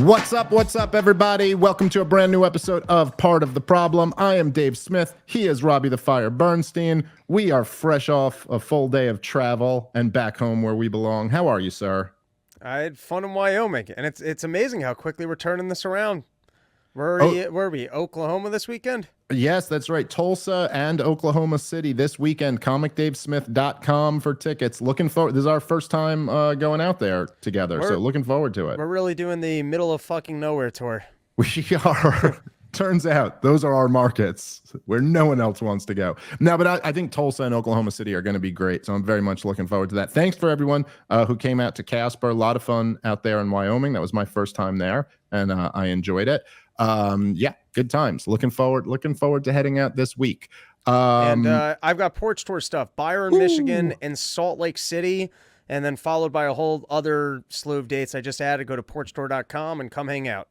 What's up, everybody? Welcome to a brand new episode of Part of the Problem. I am Dave Smith. He is Robbie the Fire Bernstein. We are fresh off a full day of travel and back home where we belong. How are you, sir? I had fun in Wyoming, and it's amazing how quickly we're turning this around. Where are we? Oklahoma this weekend? Yes, that's right. Tulsa and Oklahoma City this weekend. ComicDaveSmith.com for tickets. Looking forward. This is our first time going out there together, so looking forward to it. We're really doing the middle of fucking nowhere tour. We are. Turns out those are our markets where no one else wants to go. No, but I think Tulsa and Oklahoma City are going to be great. So I'm very much looking forward to that. Thanks for everyone who came out to Casper. A lot of fun out there in Wyoming. That was my first time there, and I enjoyed it. Yeah, good times. Looking forward to heading out this week. And I've got Porch Tour stuff. Byron, Michigan, and Salt Lake City, and then followed by a whole other slew of dates I just added. Go to porchtour.com and come hang out.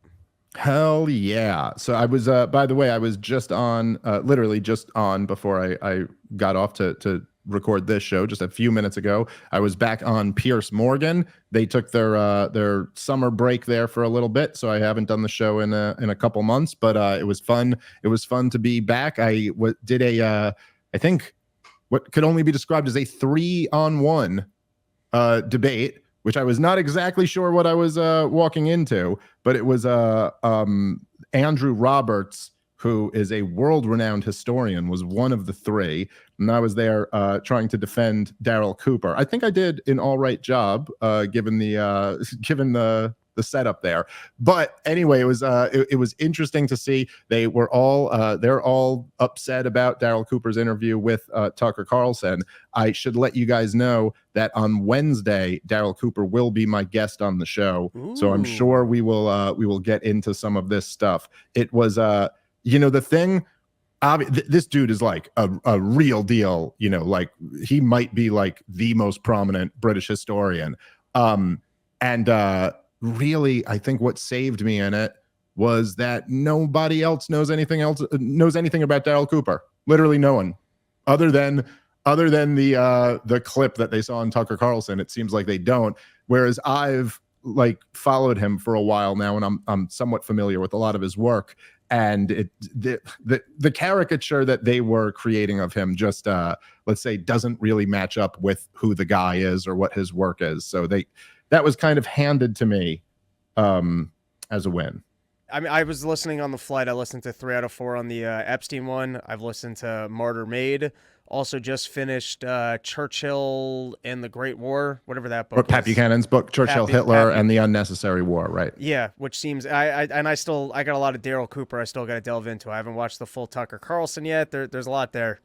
Hell yeah. So I was, by the way, I was just on, literally just on before I got off to record this show just a few minutes ago. I was back on Pierce Morgan. They took their summer break there for a little bit, so I haven't done the show in a couple months, but it was fun. It was fun to be back. I did I think what could only be described as a 3-on-1 debate, which I was not exactly sure what I was walking into, but it was Andrew Roberts, who is a world-renowned historian, was one of the three, and I was there trying to defend Daryl Cooper. I think I did an all right job, given the setup there. But anyway, it was interesting to see. They're all upset about Daryl Cooper's interview with Tucker Carlson. I should let you guys know that on Wednesday, Daryl Cooper will be my guest on the show. Ooh. So I'm sure we will get into some of this stuff. It was the thing. This dude is like a real deal. Like he might be like the most prominent British historian. Really, I think what saved me in it was that nobody else knows anything about Daryl Cooper. Literally no one, other than the clip that they saw on Tucker Carlson. It seems like they don't. Whereas I've followed him for a while now, and I'm somewhat familiar with a lot of his work. And the caricature that they were creating of him just let's say doesn't really match up with who the guy is or what his work is. So that was kind of handed to me as a win. I mean, I was listening on the flight. I listened to 3 out of 4 on the Epstein one. I've listened to Martyr Made. Also just finished Churchill and the Great War, whatever that book is. Pat Buchanan's book, Churchill, Hitler, and the Unnecessary War, right? Yeah, which seems I got a lot of Daryl Cooper I still got to delve into. I haven't watched the full Tucker Carlson yet. There's a lot there.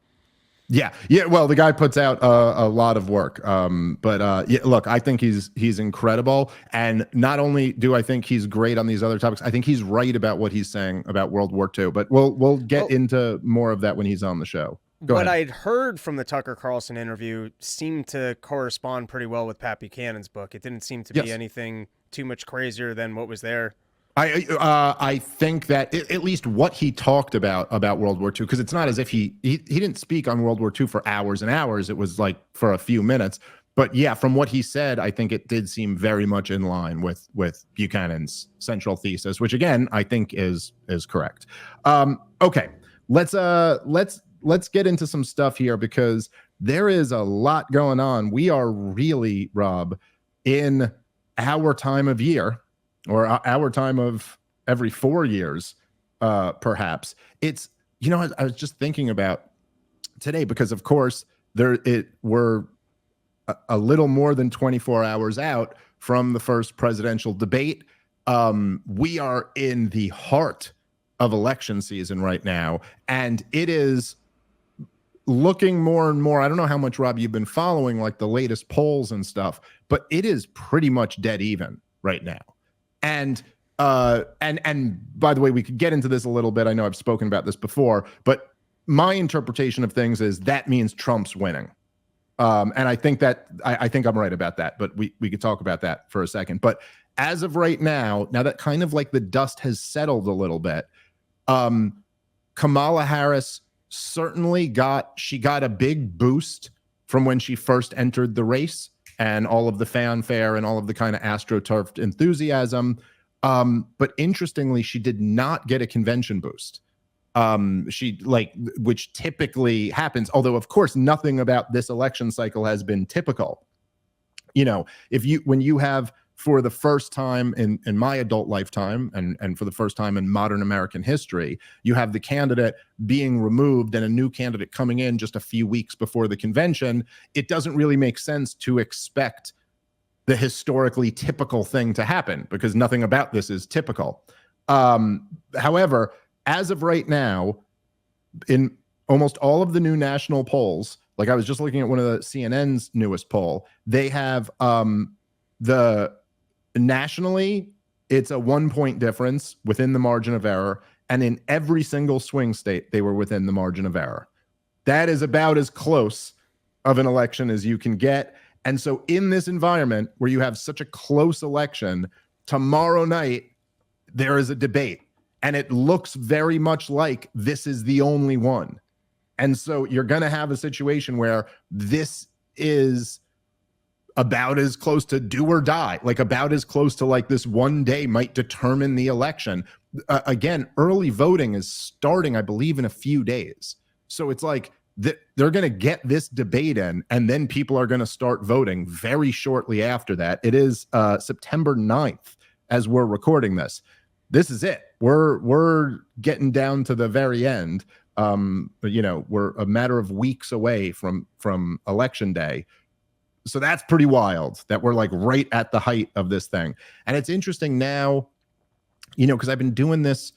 Yeah. Well, the guy puts out a lot of work. But look, I think he's incredible. And not only do I think he's great on these other topics, I think he's right about what he's saying about World War II. But we'll get into more of that when he's on the show. What I'd heard from the Tucker Carlson interview seemed to correspond pretty well with Pat Buchanan's book. It didn't seem to be anything too much crazier than what was there. I think that at least what he talked about World War II, because it's not as if he didn't speak on World War II for hours and hours. It was like for a few minutes. But yeah, from what he said, I think it did seem very much in line with Buchanan's central thesis, which again I think is correct. Okay, let's get into some stuff here because there is a lot going on. We are really, Rob, in our time of year, or our time of every 4 years, perhaps. It's, I was just thinking about today because, of course, we're a little more than 24 hours out from the first presidential debate. We are in the heart of election season right now, and it is looking more and more. I don't know how much, Rob, you've been following like the latest polls and stuff, but it is pretty much dead even right now. And by the way, we could get into this a little bit. I know I've spoken about this before, but my interpretation of things is that means Trump's winning. And I think I think I'm right about that, but we could talk about that for a second. But as of right now that kind of like the dust has settled a little bit, Kamala Harris certainly got a big boost from when she first entered the race and all of the fanfare and all of the kind of astroturfed enthusiasm. But interestingly, she did not get a convention boost. Which typically happens, although of course nothing about this election cycle has been typical. When you have, for the first time in my adult lifetime and for the first time in modern American history, you have the candidate being removed and a new candidate coming in just a few weeks before the convention, it doesn't really make sense to expect the historically typical thing to happen because nothing about this is typical. However, as of right now, in almost all of the new national polls, like I was just looking at one of the CNN's newest poll, they have nationally, it's a 1 point difference within the margin of error. And in every single swing state, they were within the margin of error. That is about as close of an election as you can get. And so in this environment where you have such a close election, tomorrow night, there is a debate. And it looks very much like this is the only one. And so you're going to have a situation where this is about as close to do or die, like about as close to like this one day might determine the election. Again, early voting is starting, I believe, in a few days. So it's like they're going to get this debate in, and then people are going to start voting very shortly after that. It is September 9th as we're recording this. This is it. We're getting down to the very end. We're a matter of weeks away from election day. So that's pretty wild that we're like right at the height of this thing. And it's interesting now, because I've been doing this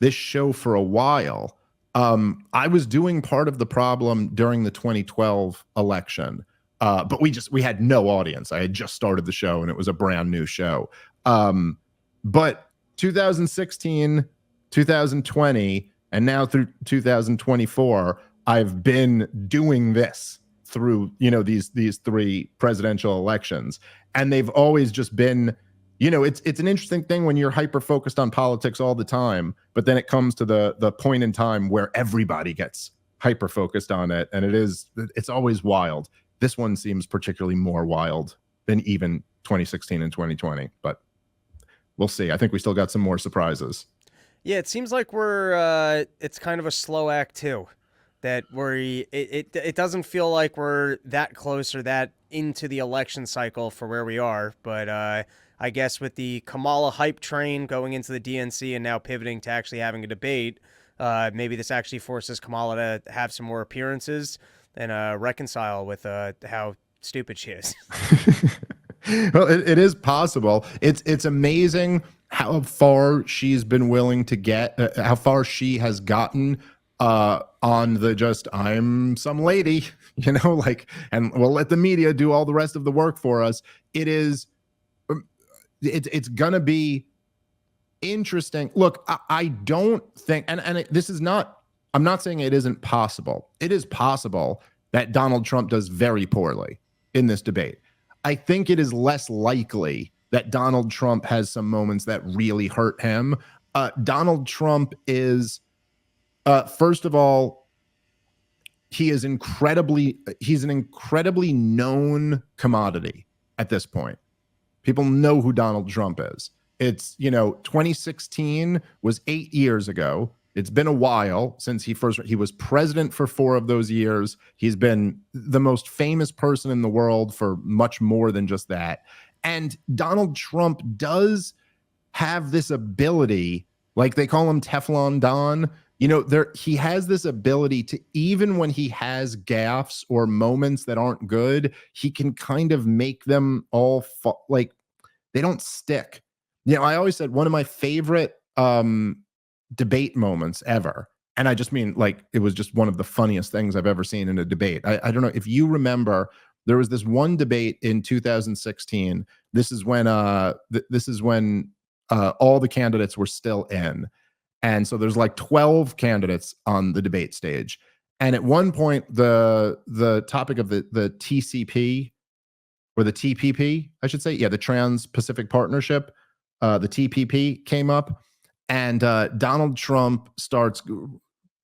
show for a while. I was doing part of the problem during the 2012 election, but we had no audience. I had just started the show and it was a brand new show. But 2016, 2020, and now through 2024, I've been doing this through, these three presidential elections. And they've always just been, it's an interesting thing when you're hyper focused on politics all the time, but then it comes to the point in time where everybody gets hyper focused on it. And it's always wild. This one seems particularly more wild than even 2016 and 2020, but we'll see. I think we still got some more surprises. Yeah, it seems like it's kind of a slow act too. That it doesn't feel like we're that close or that into the election cycle for where we are. But I guess with the Kamala hype train going into the DNC and now pivoting to actually having a debate, maybe this actually forces Kamala to have some more appearances and reconcile with how stupid she is. Well, it is possible. It's amazing how far she's been willing to get, how far she has gotten on the just, I'm some lady, and we'll let the media do all the rest of the work for us. It's going to be interesting. Look, I don't think, this is not, I'm not saying it isn't possible. It is possible that Donald Trump does very poorly in this debate. I think it is less likely that Donald Trump has some moments that really hurt him. Donald Trump is, first of all, he's an incredibly known commodity at this point. People know who Donald Trump is. It's, 2016 was 8 years ago. It's been a while since he was president for 4 of those years. He's been the most famous person in the world for much more than just that. And Donald Trump does have this ability, like they call him Teflon Don. He has this ability to, even when he has gaffes or moments that aren't good, he can kind of make them all they don't stick. I always said one of my favorite debate moments ever, and I just mean it was just one of the funniest things I've ever seen in a debate. I don't know if you remember, there was this one debate in 2016. This is when all the candidates were still in. And so there's 12 candidates on the debate stage. And at one point, the topic of the TCP, or the TPP, I should say, the Trans-Pacific Partnership, the TPP came up, and Donald Trump starts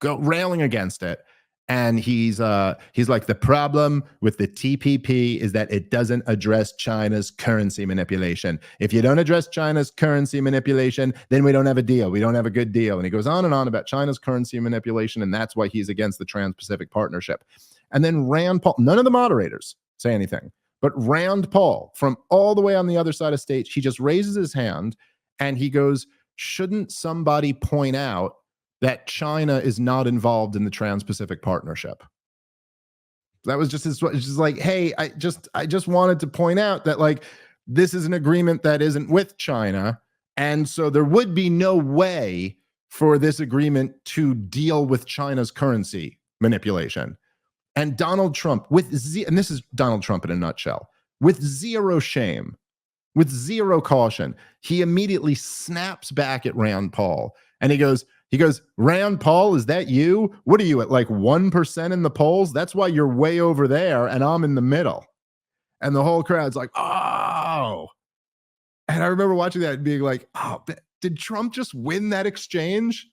railing against it. And he's like, the problem with the TPP is that it doesn't address China's currency manipulation. If you don't address China's currency manipulation, then we don't have a deal. We don't have a good deal. And he goes on and on about China's currency manipulation, and that's why he's against the Trans-Pacific Partnership. And then Rand Paul, none of the moderators say anything, but Rand Paul, from all the way on the other side of stage, he just raises his hand and he goes, shouldn't somebody point out that China is not involved in the Trans-Pacific Partnership? That was just just like, hey, I just wanted to point out that, like, this is an agreement that isn't with China, and so there would be no way for this agreement to deal with China's currency manipulation. And Donald Trump, and this is Donald Trump in a nutshell, with zero shame, with zero caution, he immediately snaps back at Rand Paul, and he goes, Rand Paul, is that you? What are you at, like 1% in the polls? That's why you're way over there and I'm in the middle. And the whole crowd's like, oh. And I remember watching that and being like, oh, did Trump just win that exchange?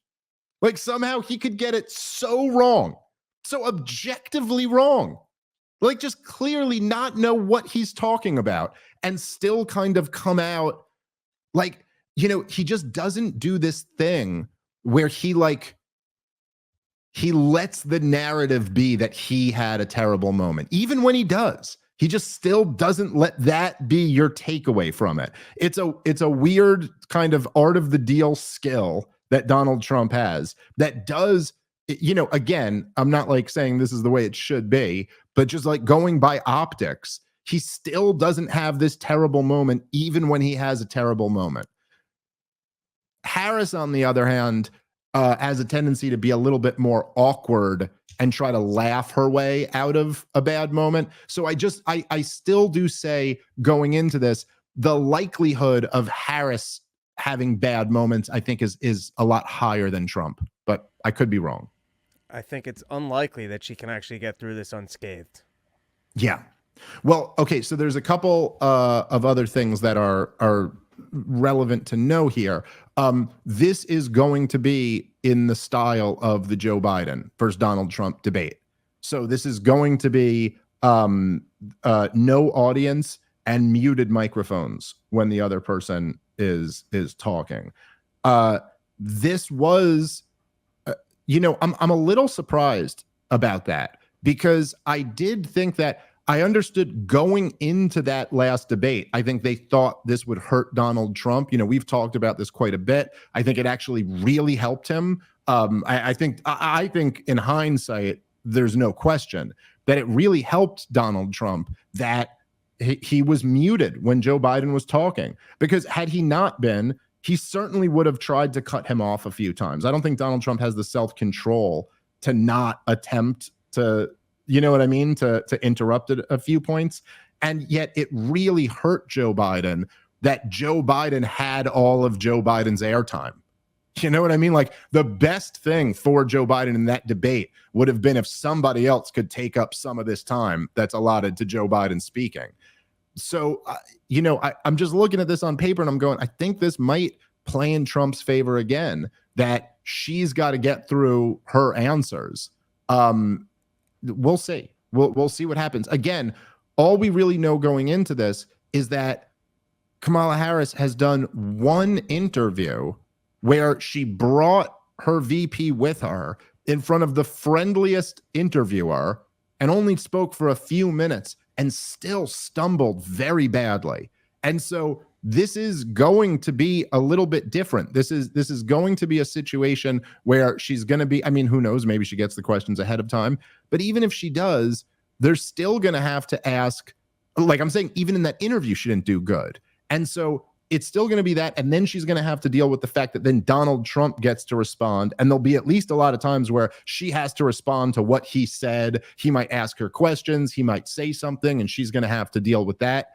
Like, somehow he could get it so wrong, so objectively wrong, like just clearly not know what he's talking about and still kind of come out like, you know, he just doesn't do this thing where he lets the narrative be that he had a terrible moment. Even when he does, he just still doesn't let that be your takeaway from it. It's a weird kind of art of the deal skill that Donald Trump has that does, you know, again, I'm not like saying this is the way it should be, but just like going by optics, he still doesn't have this terrible moment, even when he has a terrible moment. Harris, on the other hand, has a tendency to be a little bit more awkward and try to laugh her way out of a bad moment. So I still do say, going into this, the likelihood of Harris having bad moments, I think, is a lot higher than Trump, but I could be wrong. I think it's unlikely that she can actually get through this unscathed. Yeah. Well, okay, so there's a couple of other things that are relevant to know here. This is going to be in the style of the Joe Biden versus Donald Trump debate. So this is going to be no audience and muted microphones when the other person is talking. This was, you know, I'm a little surprised about that, because I did think that, I understood going into that last debate, I think they thought this would hurt Donald Trump. You know, we've talked about this quite a bit. I think it actually really helped him. I think in hindsight, there's no question that it really helped Donald Trump that he was muted when Joe Biden was talking, because had he not been, he certainly would have tried to cut him off a few times. I don't think Donald Trump has the self-control to not attempt to, you know what I mean, to interrupt it a few points. And yet it really hurt Joe Biden that Joe Biden had all of Joe Biden's airtime. You know what I mean? Like, the best thing for Joe Biden in that debate would have been if somebody else could take up some of this time that's allotted to Joe Biden speaking. So, you know, I'm just looking at this on paper and I'm going, I think this might play in Trump's favor again, that she's got to get through her answers. We'll see. We'll see what happens. Again, all we really know going into this is that Kamala Harris has done one interview where she brought her VP with her in front of the friendliest interviewer and only spoke for a few minutes and still stumbled very badly. And so this is going to be a little bit different. This is going to be a situation where she's going to be, I mean, who knows, maybe she gets the questions ahead of time, but even if she does, they're still going to have to ask, like I'm saying, even in that interview, she didn't do good. And so it's still going to be that. And then she's going to have to deal with the fact that then Donald Trump gets to respond. And there'll be at least a lot of times where she has to respond to what he said. He might ask her questions. He might say something, and she's going to have to deal with that.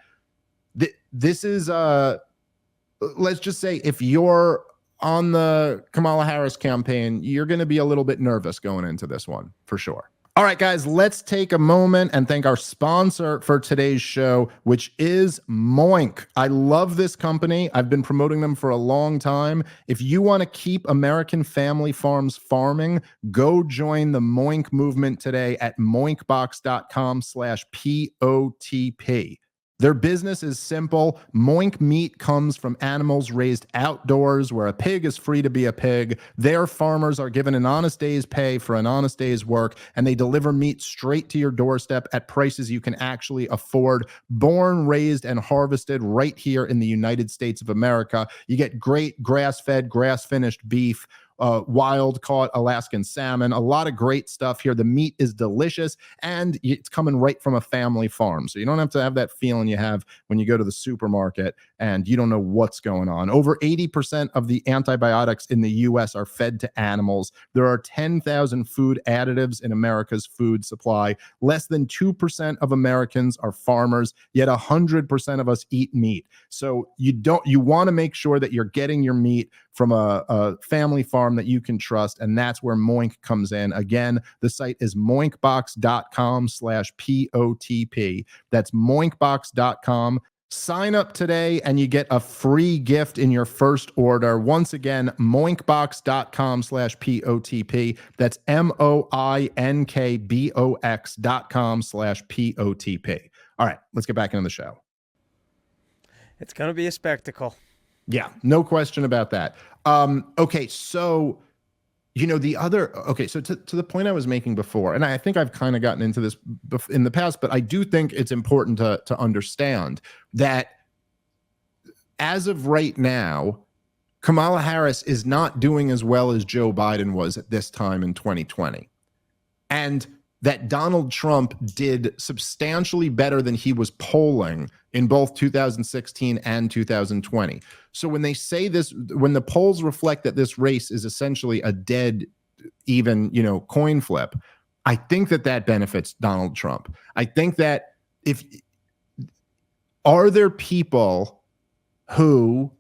This is, let's just say, if you're on the Kamala Harris campaign, you're going to be a little bit nervous going into this one, for sure. All right, guys, let's take a moment and thank our sponsor for today's show, which is Moink. I love this company. I've been promoting them for a long time. If you want to keep American family farms farming, go join the Moink movement today at moinkbox.com/POTP. Their business is simple. Moink meat comes from animals raised outdoors where a pig is free to be a pig. Their farmers are given an honest day's pay for an honest day's work, and they deliver meat straight to your doorstep at prices you can actually afford. Born, raised, and harvested right here in the United States of America. You get great grass-fed, grass-finished beef, wild-caught Alaskan salmon, a lot of great stuff here. The meat is delicious, and it's coming right from a family farm. So you don't have to have that feeling you have when you go to the supermarket and you don't know what's going on. Over 80% of the antibiotics in the U.S. are fed to animals. There are 10,000 food additives in America's food supply. Less than 2% of Americans are farmers, yet 100% of us eat meat. So you want to make sure that you're getting your meat from a family farm that you can trust, and that's where Moink comes in. Again, the site is moinkbox.com/POTP. That's moinkbox.com. Sign up today and you get a free gift in your first order. Once again, moinkbox.com/POTP. That's moinkbox.com/POTP. All right, let's get back into the show. It's going to be a spectacle. Yeah, no question about that. Okay, so so to the point I was making before, and I think I've kind of gotten into this in the past, but I do think it's important to understand that as of right now, Kamala Harris is not doing as well as Joe Biden was at this time in 2020. And that Donald Trump did substantially better than he was polling in both 2016 and 2020. So when they say this, when the polls reflect that this race is essentially a dead even, coin flip, I think that benefits Donald Trump. I think that are there people who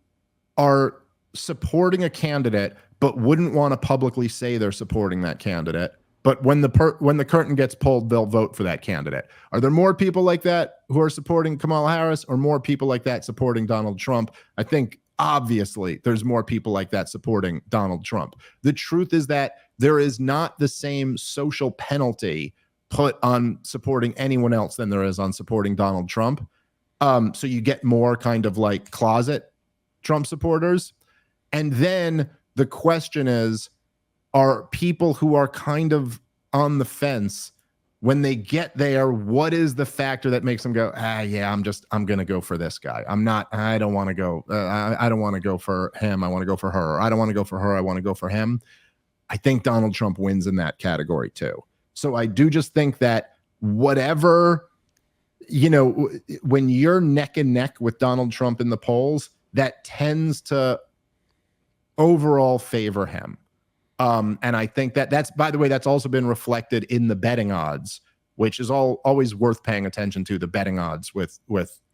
are supporting a candidate but wouldn't want to publicly say they're supporting that candidate? But when the curtain gets pulled, they'll vote for that candidate. Are there more people like that who are supporting Kamala Harris, or more people like that supporting Donald Trump? I think obviously there's more people like that supporting Donald Trump. The truth is that there is not the same social penalty put on supporting anyone else than there is on supporting Donald Trump. So you get more kind of like closet Trump supporters. And then the question is, are people who are kind of on the fence, when they get there, what is the factor that makes them go, I'm going to go for this guy. I don't want to go. I don't want to go for him. I want to go for her. I don't want to go for her. I want to go for him. I think Donald Trump wins in that category too. So I do just think that whatever, when you're neck and neck with Donald Trump in the polls, that tends to overall favor him. And I think that's, by the way, that's also been reflected in the betting odds, which is always worth paying attention to, the betting odds with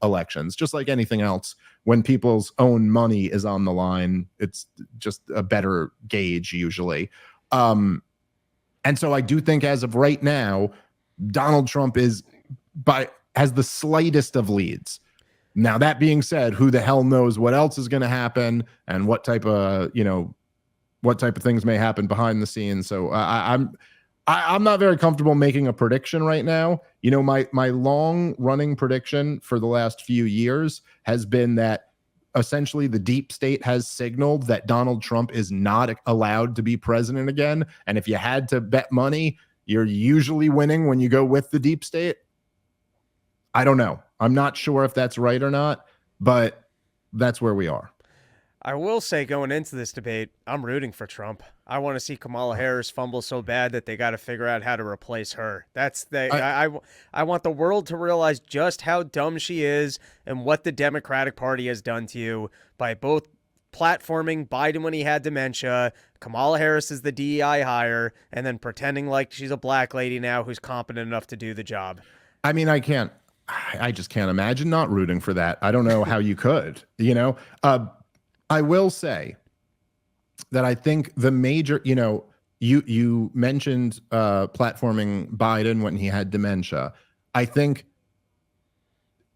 elections. Just like anything else, when people's own money is on the line, it's just a better gauge usually. And so I do think as of right now, Donald Trump has the slightest of leads. Now, that being said, who the hell knows what else is going to happen and what type of things may happen behind the scenes. So I'm not very comfortable making a prediction right now. My long running prediction for the last few years has been that essentially the deep state has signaled that Donald Trump is not allowed to be president again. And if you had to bet money, you're usually winning when you go with the deep state. I don't know. I'm not sure if that's right or not, but that's where we are. I will say, going into this debate, I'm rooting for Trump. I want to see Kamala Harris fumble so bad that they got to figure out how to replace her. I want the world to realize just how dumb she is and what the Democratic Party has done to you by both platforming Biden when he had dementia, Kamala Harris is the DEI hire, and then pretending like she's a black lady now who's competent enough to do the job. I mean, I just can't imagine not rooting for that. I don't know how you could, I will say that I think the major, you mentioned platforming Biden when he had dementia. I think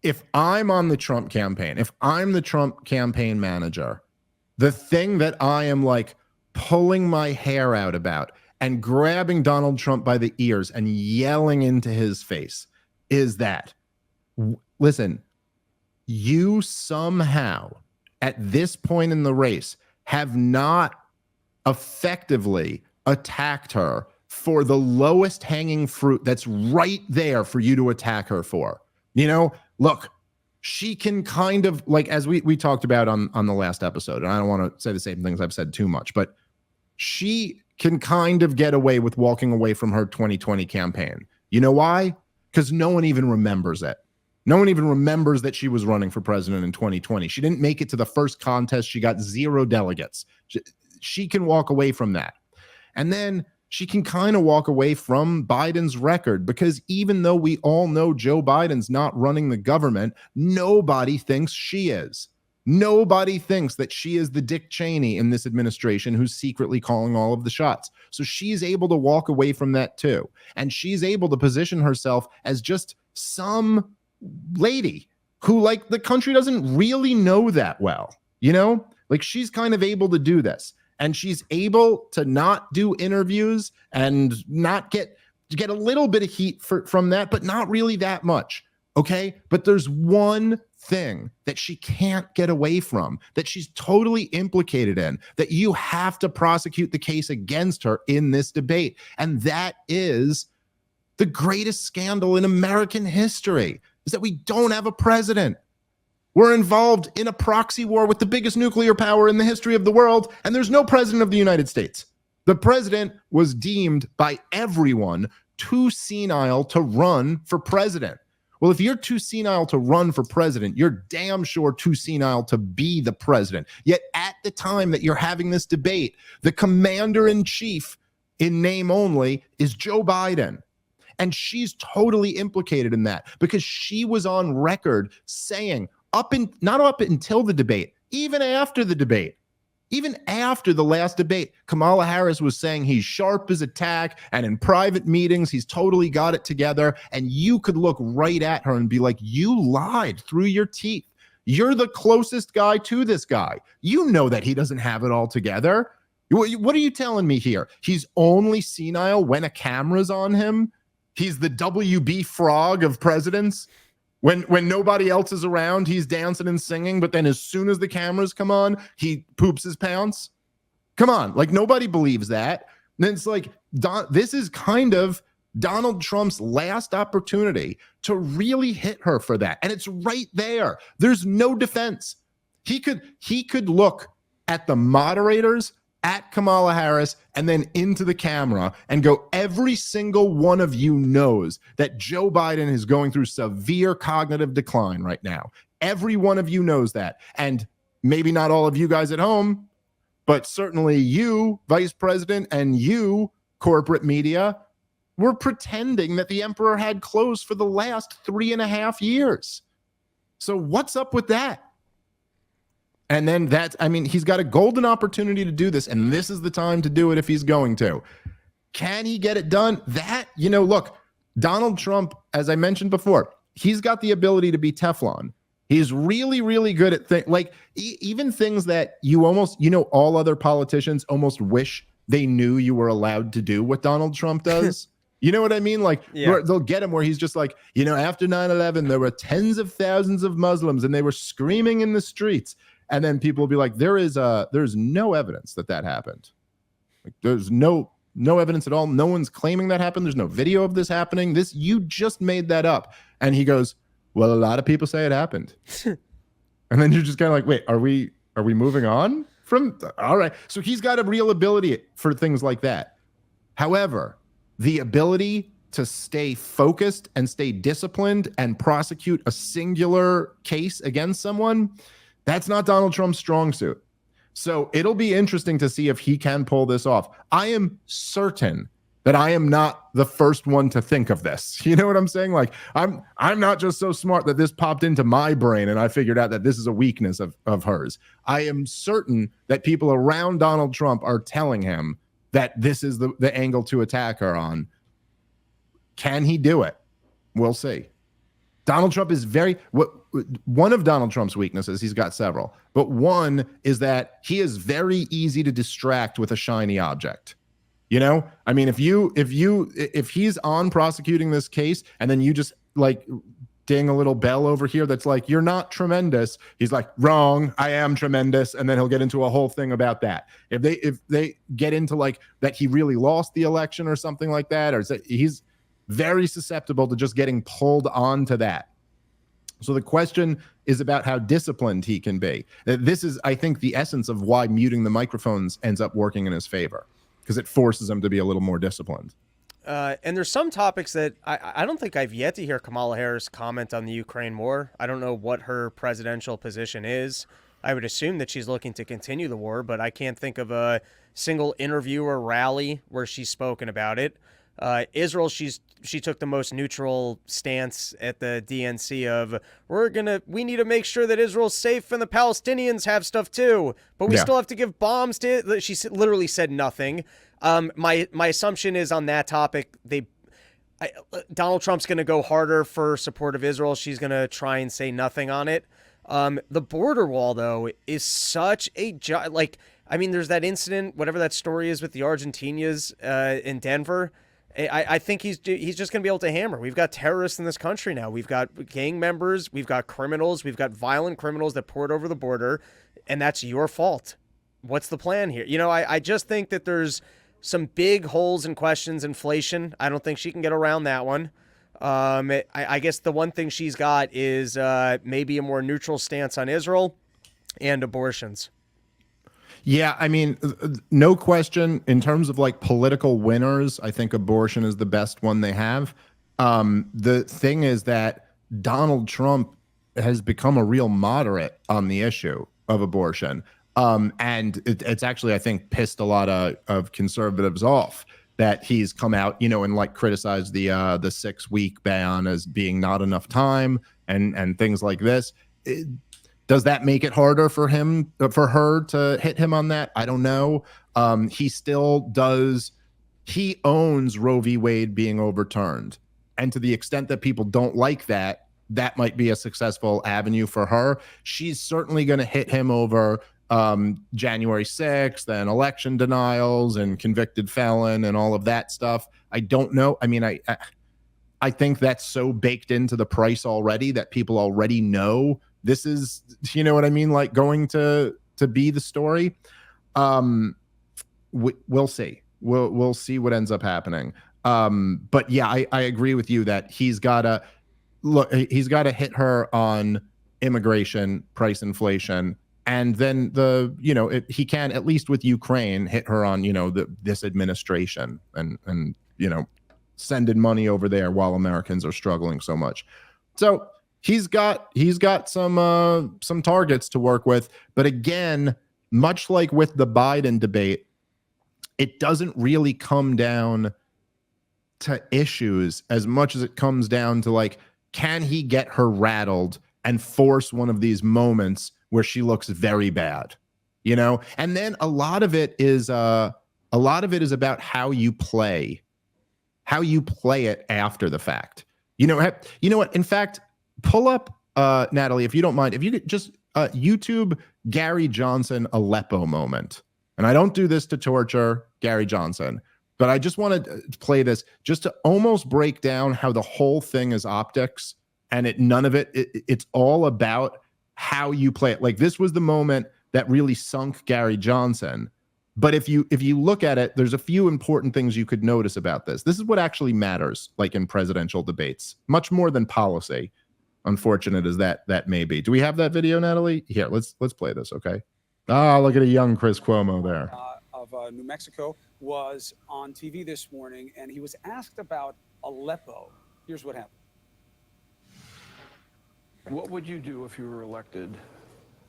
if I'm on the Trump campaign, if I'm the Trump campaign manager, the thing that I am like pulling my hair out about and grabbing Donald Trump by the ears and yelling into his face is that, listen, you somehow at this point in the race have not effectively attacked her for the lowest hanging fruit that's right there for you to attack her for. You know, look, she can kind of, like, as we talked about on the last episode, and I don't want to say the same things I've said too much, but she can kind of get away with walking away from her 2020 campaign. You know why? Because no one even remembers it. No one even remembers that she was running for president in 2020. She didn't make it to the first contest. She got 0 delegates. She can walk away from that. And then she can kind of walk away from Biden's record, because even though we all know Joe Biden's not running the government, nobody thinks she is. Nobody thinks that she is the Dick Cheney in this administration who's secretly calling all of the shots. So she's able to walk away from that too. And she's able to position herself as just some lady who, like, the country doesn't really know that well. You know, like, she's kind of able to do this. And she's able to not do interviews and not get a little bit of heat from that, but not really that much. Okay. But there's one thing that she can't get away from, that she's totally implicated in, that you have to prosecute the case against her in this debate. And that is the greatest scandal in American history, is that we don't have a president. We're involved in a proxy war with the biggest nuclear power in the history of the world, and there's no president of the United States. The president was deemed by everyone too senile to run for president. Well, if you're too senile to run for president, you're damn sure too senile to be the president. Yet at the time that you're having this debate, the commander-in-chief in name only is Joe Biden. And she's totally implicated in that, because she was on record saying, not up until the debate, even after the debate, even after the last debate, Kamala Harris was saying he's sharp as a tack, and in private meetings, he's totally got it together. And you could look right at her and be like, you lied through your teeth. You're the closest guy to this guy. You know that he doesn't have it all together. What are you telling me here? He's only senile when a camera's on him? He's the WB Frog of presidents? When nobody else is around, he's dancing and singing, but then as soon as the cameras come on, he poops his pants? Come on, like, nobody believes that. And it's like, this is kind of Donald Trump's last opportunity to really hit her for that. And it's right there. There's no defense. He could look at the moderators, at Kamala Harris, and then into the camera and go, every single one of you knows that Joe Biden is going through severe cognitive decline right now. Every one of you knows that. And maybe not all of you guys at home, but certainly you, Vice President, and you, corporate media, were pretending that the emperor had clothes for the last 3.5 years. So what's up with that? And then he's got a golden opportunity to do this, and this is the time to do it if he's going to. Can he get it done? Look, Donald Trump, as I mentioned before, he's got the ability to be Teflon. He's really, really good at things, like even things that all other politicians almost wish they knew you were allowed to do what Donald Trump does. You know what I mean? Like, yeah. They'll get him where he's just like, after 9/11, there were tens of thousands of Muslims and they were screaming in the streets. And then people will be like, there's no evidence that happened. Like, there's no evidence at all. No one's claiming that happened. There's no video of this happening. You just made that up. And he goes, well, a lot of people say it happened. And then you're just kind of like, wait, are we moving on from? All right. So he's got a real ability for things like that. However, the ability to stay focused and stay disciplined and prosecute a singular case against someone, that's not Donald Trump's strong suit. So it'll be interesting to see if he can pull this off. I am certain that I am not the first one to think of this. You know what I'm saying? Like, I'm not just so smart that this popped into my brain and I figured out that this is a weakness of hers. I am certain that people around Donald Trump are telling him that this is the angle to attack her on. Can he do it? We'll see. Donald Trump is one of Donald Trump's weaknesses, he's got several, but one is that he is very easy to distract with a shiny object. You know, I mean, if he's on prosecuting this case and then you just like ding a little bell over here that's like, you're not tremendous, he's like, wrong, I am tremendous, and then he'll get into a whole thing about that. If they get into like that he really lost the election or something like that, or he's very susceptible to just getting pulled onto that. So the question is about how disciplined he can be. This is, I think, the essence of why muting the microphones ends up working in his favor, because it forces him to be a little more disciplined. And there's some topics that I don't think I've yet to hear Kamala Harris comment on the Ukraine war. I don't know what her presidential position is. I would assume that she's looking to continue the war, but I can't think of a single interview or rally where she's spoken about it. Israel, she took the most neutral stance at the DNC of we need to make sure that Israel's safe and the Palestinians have stuff too, but we still have to give bombs to. She literally said nothing. My assumption is on that topic, Donald Trump's going to go harder for support of Israel. She's going to try and say nothing on it. The border wall though is such a I mean, there's that incident, whatever that story is with the Argentinians in Denver. I think he's just going to be able to hammer. We've got terrorists in this country now. We've got gang members. We've got criminals. We've got violent criminals that poured over the border, and that's your fault. What's the plan here? You know, I just think that there's some big holes and questions. Inflation, I don't think she can get around that one. I guess the one thing she's got is maybe a more neutral stance on Israel and abortions. Yeah, I mean, no question. In terms of like political winners, I think abortion is the best one they have. The thing is that Donald Trump has become a real moderate on the issue of abortion. And it's actually, I think, pissed a lot of conservatives off that he's come out, you know, and like criticized the 6-week ban as being not enough time and things like this. Does that make it harder for her to hit him on that? I don't know. He still does. He owns Roe v. Wade being overturned. And to the extent that people don't like that, that might be a successful avenue for her. She's certainly going to hit him over January 6th and election denials and convicted felon and all of that stuff. I don't know. I mean, I think that's so baked into the price already that people already know this is, you know what I mean? Like going to be the story. We'll see. We'll see what ends up happening. But yeah, I agree with you that he's got to hit her on immigration, price inflation, and then he can, at least with Ukraine, hit her on, this administration and sending money over there while Americans are struggling so much. So he's got some targets to work with. But again, much like with the Biden debate, it doesn't really come down to issues as much as it comes down to like, can he get her rattled and force one of these moments where she looks very bad, And then a lot of it is about how you play it after the fact. You know what? In fact, pull up, Natalie, if you don't mind, if you could just YouTube Gary Johnson Aleppo moment. And I don't do this to torture Gary Johnson, but I just want to play this just to almost break down how the whole thing is optics, and it's all about how you play it. Like, this was the moment that really sunk Gary Johnson. But if you look at it, there's a few important things you could notice about this. This is what actually matters, like in presidential debates, much more than policy. Unfortunate as that may be. Do we have that video, Natalie? Here, let's play this, okay? Look at a young Chris Cuomo there. Of New Mexico was on TV this morning, and he was asked about Aleppo. Here's what happened. What would you do if you were elected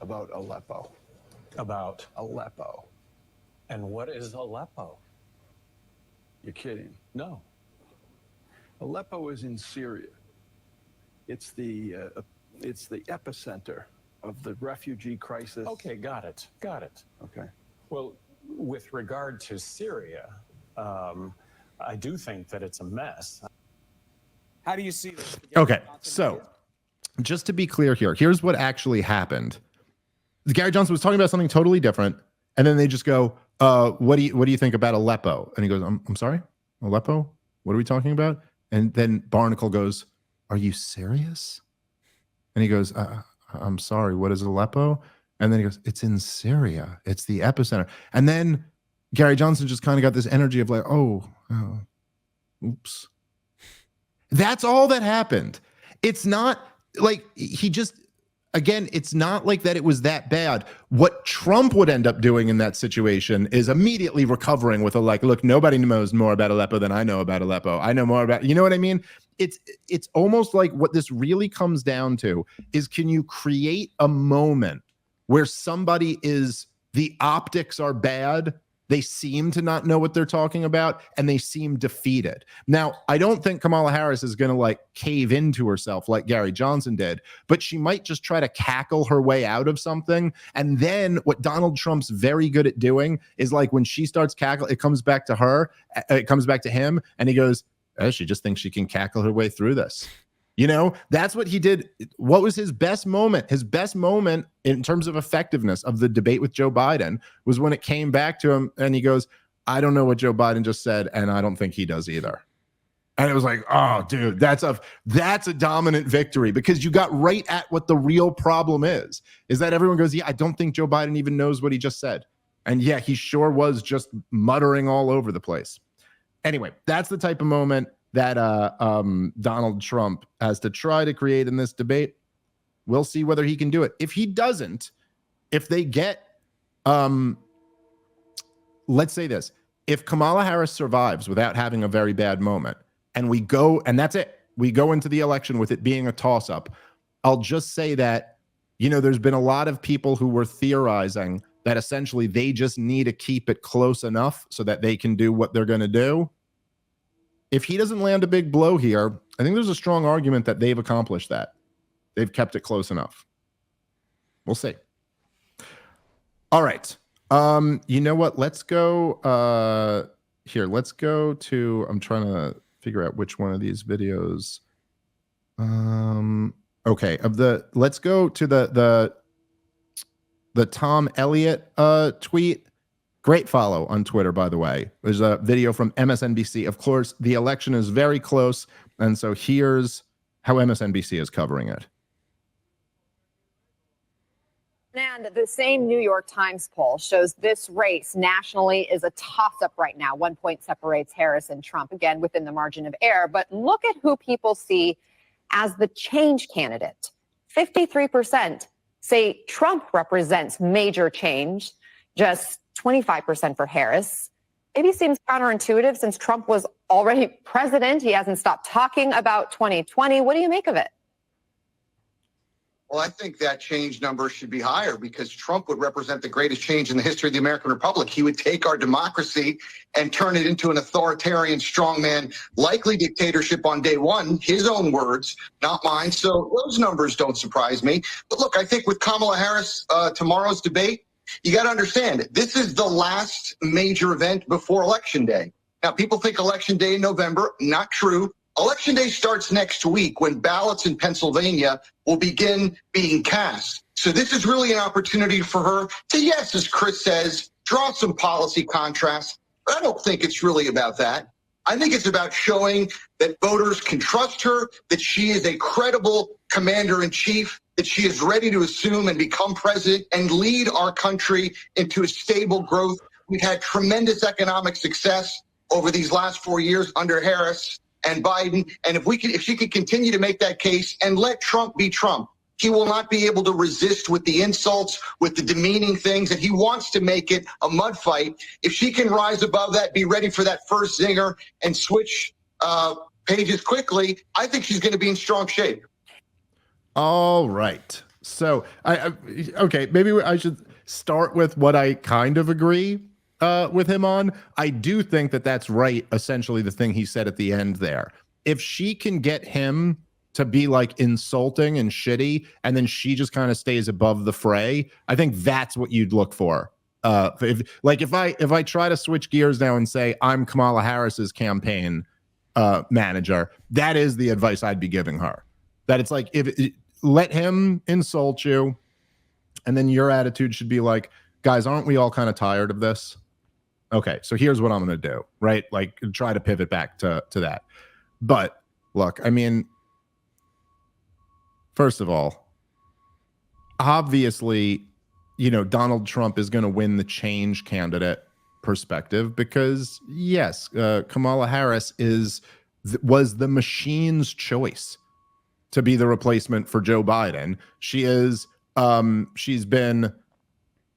about Aleppo? About Aleppo. And what is Aleppo? You're kidding. No. Aleppo is in Syria. It's the epicenter of the refugee crisis. Okay, got it. Okay. Well, with regard to Syria, I do think that it's a mess. How do you see this? Okay, so just to be clear here, here's what actually happened. Gary Johnson was talking about something totally different, and then they just go, what do you think about Aleppo? And he goes, I'm sorry, Aleppo? What are we talking about? And then Barnacle goes, are you serious? And he goes, I'm sorry, what is Aleppo? And then he goes, it's in Syria. It's the epicenter. And then Gary Johnson just kind of got this energy of like, oh, oops. That's all that happened. It's not like he just, again, it's not like that it was that bad. What Trump would end up doing in that situation is immediately recovering with a like, look, nobody knows more about Aleppo than I know about Aleppo. I know more about, you know what I mean? It's almost like what this really comes down to is, can you create a moment where somebody is, the optics are bad, they seem to not know what they're talking about, and they seem defeated. Now, I don't think Kamala Harris is going to like cave into herself like Gary Johnson did, but she might just try to cackle her way out of something. And then what Donald Trump's very good at doing is like when she starts cackling, it comes back to her, it comes back to him, and he goes, she just thinks she can cackle her way through this. You know, that's what he did. What was his best moment? His best moment in terms of effectiveness of the debate with Joe Biden was when it came back to him and he goes, I don't know what Joe Biden just said, and I don't think he does either. And it was like, oh, dude, that's a dominant victory, because you got right at what the real problem is that everyone goes, yeah, I don't think Joe Biden even knows what he just said. And yeah, he sure was just muttering all over the place. Anyway, that's the type of moment that Donald Trump has to try to create in this debate. We'll see whether he can do it. If he doesn't, if they get, let's say this, if Kamala Harris survives without having a very bad moment, and we go, and that's it, we go into the election with it being a toss-up, I'll just say that, you know, there's been a lot of people who were theorizing that essentially they just need to keep it close enough so that they can do what they're going to do. If he doesn't land a big blow here, I think there's a strong argument that they've accomplished that. They've kept it close enough. We'll see. All right. You know what? Let's go here. Let's go to, I'm trying to figure out which one of these videos. Okay. Let's go to the Tom Elliott tweet. Great follow on Twitter, by the way. There's a video from MSNBC. Of course, the election is very close, and so here's how MSNBC is covering it. And the same New York Times poll shows this race nationally is a toss-up right now. 1 point separates Harris and Trump, again, within the margin of error. But look at who people see as the change candidate. 53% say Trump represents major change, just 25% for Harris. Maybe seems counterintuitive since Trump was already president. He hasn't stopped talking about 2020. What do you make of it? Well, I think that change number should be higher because Trump would represent the greatest change in the history of the American Republic. He would take our democracy and turn it into an authoritarian strongman, likely dictatorship on day one, his own words, not mine. So those numbers don't surprise me. But look, I think with Kamala Harris, tomorrow's debate, you got to understand, this is the last major event before Election Day. Now, people think Election Day in November, not true. Election Day starts next week when ballots in Pennsylvania will begin being cast. So this is really an opportunity for her to, yes, as Chris says, draw some policy contrast. But I don't think it's really about that. I think it's about showing that voters can trust her, that she is a credible commander-in-chief, that she is ready to assume and become president and lead our country into a stable growth. We've had tremendous economic success over these last 4 years under Harris and Biden. And if she could continue to make that case and let Trump be Trump, he will not be able to resist with the insults, with the demeaning things, and he wants to make it a mud fight. If she can rise above that, be ready for that first zinger and switch pages quickly, I think she's going to be in strong shape. All right. So, okay, maybe I should start with what I kind of agree with him on. I do think that that's right, essentially, the thing he said at the end there. If she can get him to be like insulting and shitty, and then she just kind of stays above the fray, I think that's what you'd look for If I try to switch gears now and say I'm Kamala Harris's campaign manager, that is the advice I'd be giving her. That it's like, let him insult you, and then your attitude should be like, guys, aren't we all kind of tired of this? Okay, so here's what I'm going to do, right? Like, try to pivot back to that. But look, I mean, first of all, obviously, Donald Trump is going to win the change candidate perspective because, yes, Kamala Harris was the machine's choice to be the replacement for Joe Biden. She's been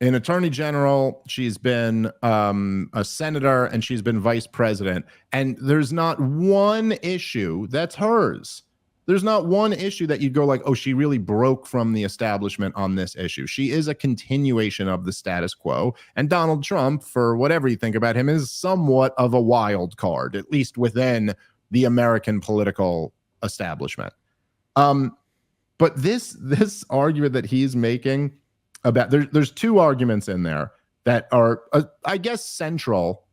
an attorney general, she's been a senator, and she's been vice president. And there's not one issue that's hers. There's not one issue that you'd go like, oh, she really broke from the establishment on this issue. She is a continuation of the status quo. And Donald Trump, for whatever you think about him, is somewhat of a wild card, at least within the American political establishment. But this argument that he's making about, there's two arguments in there that are, I guess, central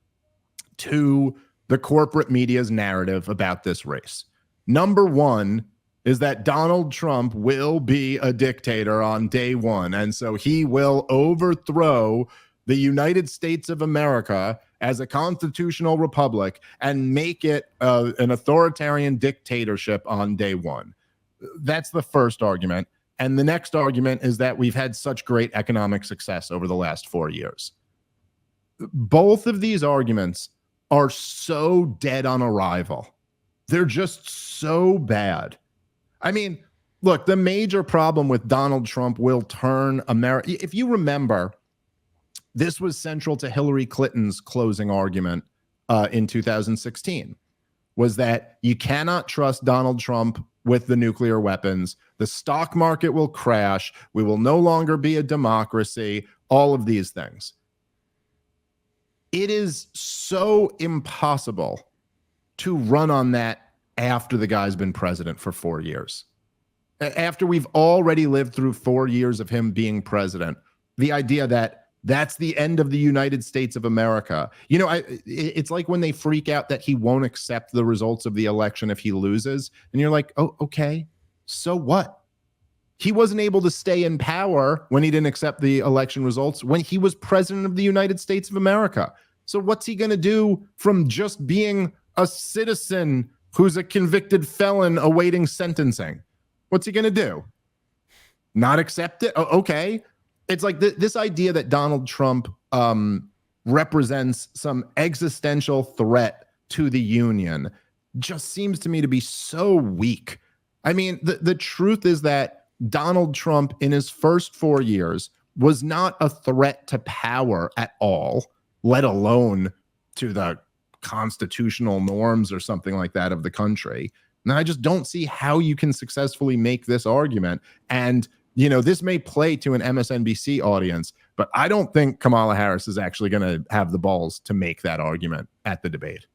to the corporate media's narrative about this race. Number one is that Donald Trump will be a dictator on day one. And so he will overthrow the United States of America as a constitutional republic and make it an authoritarian dictatorship on day one. That's the first argument. And the next argument is that we've had such great economic success over the last 4 years. Both of these arguments are so dead on arrival. They're just so bad. I mean, look, the major problem with Donald Trump will turn America. If you remember, this was central to Hillary Clinton's closing argument in 2016, was that you cannot trust Donald Trump with the nuclear weapons. The stock market will crash. We will no longer be a democracy. All of these things. It is so impossible to run on that after the guy's been president for 4 years. After we've already lived through 4 years of him being president, the idea that that's the end of the United States of America. It's like when they freak out that he won't accept the results of the election if he loses. And you're like, oh, okay, so what? He wasn't able to stay in power when he didn't accept the election results when he was president of the United States of America. So what's he going to do from just being a citizen who's a convicted felon awaiting sentencing? What's he going to do? Not accept it? Oh, okay. It's like this idea that Donald Trump represents some existential threat to the union just seems to me to be so weak. I mean, the truth is that Donald Trump in his first 4 years was not a threat to power at all, let alone to the constitutional norms or something like that of the country. And I just don't see how you can successfully make this argument. And, this may play to an MSNBC audience, but I don't think Kamala Harris is actually going to have the balls to make that argument at the debate.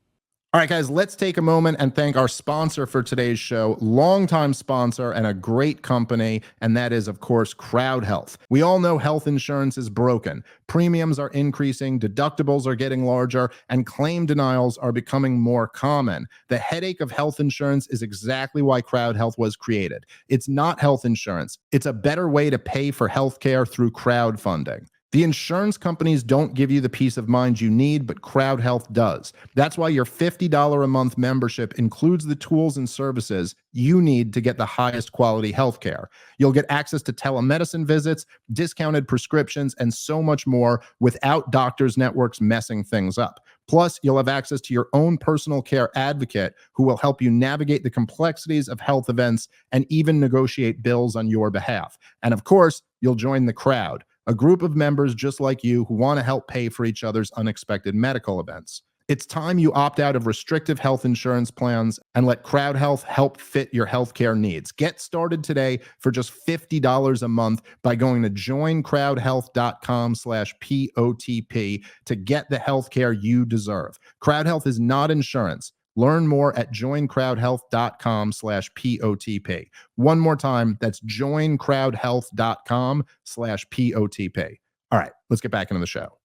All right, guys, let's take a moment and thank our sponsor for today's show, longtime sponsor and a great company, and that is, of course, Crowd Health. We all know health insurance is broken. Premiums are increasing, deductibles are getting larger, and claim denials are becoming more common. The headache of health insurance is exactly why Crowd Health was created. It's not health insurance. It's a better way to pay for healthcare through crowdfunding. The insurance companies don't give you the peace of mind you need, but Crowd Health does. That's why your $50 a month membership includes the tools and services you need to get the highest quality healthcare. You'll get access to telemedicine visits, discounted prescriptions, and so much more without doctors' networks messing things up. Plus, you'll have access to your own personal care advocate who will help you navigate the complexities of health events and even negotiate bills on your behalf. And of course, you'll join the crowd, a group of members just like you who want to help pay for each other's unexpected medical events. It's time you opt out of restrictive health insurance plans and let Crowd Health help fit your healthcare needs. Get started today for just $50 a month by going to joincrowdhealth.com/POTP to get the healthcare you deserve. Crowd Health is not insurance. Learn more at joincrowdhealth.com/POTP. One more time, that's joincrowdhealth.com/POTP. All right, let's get back into the show.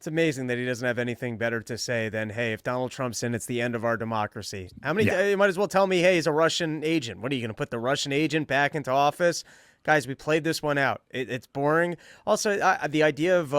It's amazing that he doesn't have anything better to say than, hey, if Donald Trump's in, it's the end of our democracy. How many? You might as well tell me, hey, he's a Russian agent. What are you going to put the Russian agent back into office? Guys, we played this one out. It's boring. Also, the idea of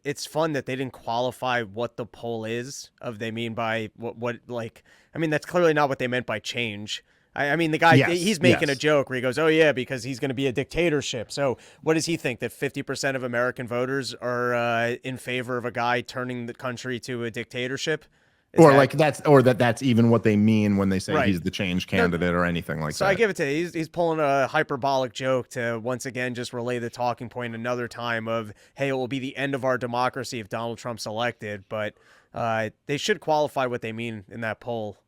it's fun that they didn't qualify what the poll is. They mean by what like, I mean, that's clearly not what they meant by change. I mean, the guy, he's making a joke where he goes, oh, yeah, because he's going to be a dictatorship. So what does he think, that 50% of American voters are in favor of a guy turning the country to a dictatorship? That's even what they mean when they say he's the change candidate or anything like that. So I give it to you. He's pulling a hyperbolic joke to once again just relay the talking point another time of, hey, it will be the end of our democracy if Donald Trump's elected. But they should qualify what they mean in that poll.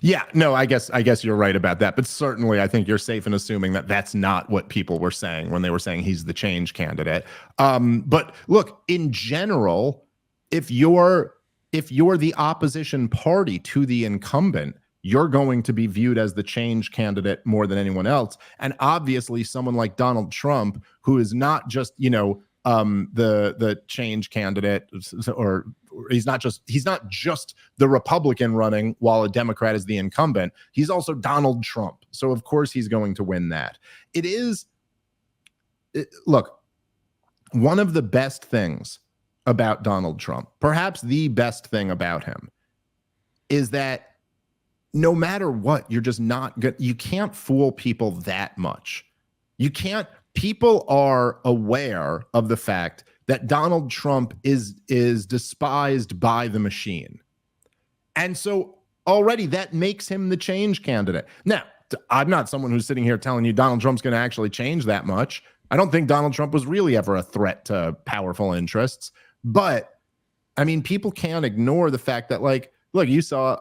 Yeah, no, I guess you're right about that. But certainly I think you're safe in assuming that that's not what people were saying when they were saying he's the change candidate. But look, in general, if you're the opposition party to the incumbent, you're going to be viewed as the change candidate more than anyone else. And obviously someone like Donald Trump, who is not just, the change candidate, or he's not just the Republican running while a Democrat is the incumbent. He's also Donald Trump. So of course he's going to win that. Look, one of the best things about Donald Trump, perhaps the best thing about him, is that no matter what, you're just not good. You can't fool people that much. You can't. People are aware of the fact that Donald Trump is despised by the machine. And so already that makes him the change candidate. Now, I'm not someone who's sitting here telling you Donald Trump's going to actually change that much. I don't think Donald Trump was really ever a threat to powerful interests. But, I mean, people can't ignore the fact that, like, look, you saw,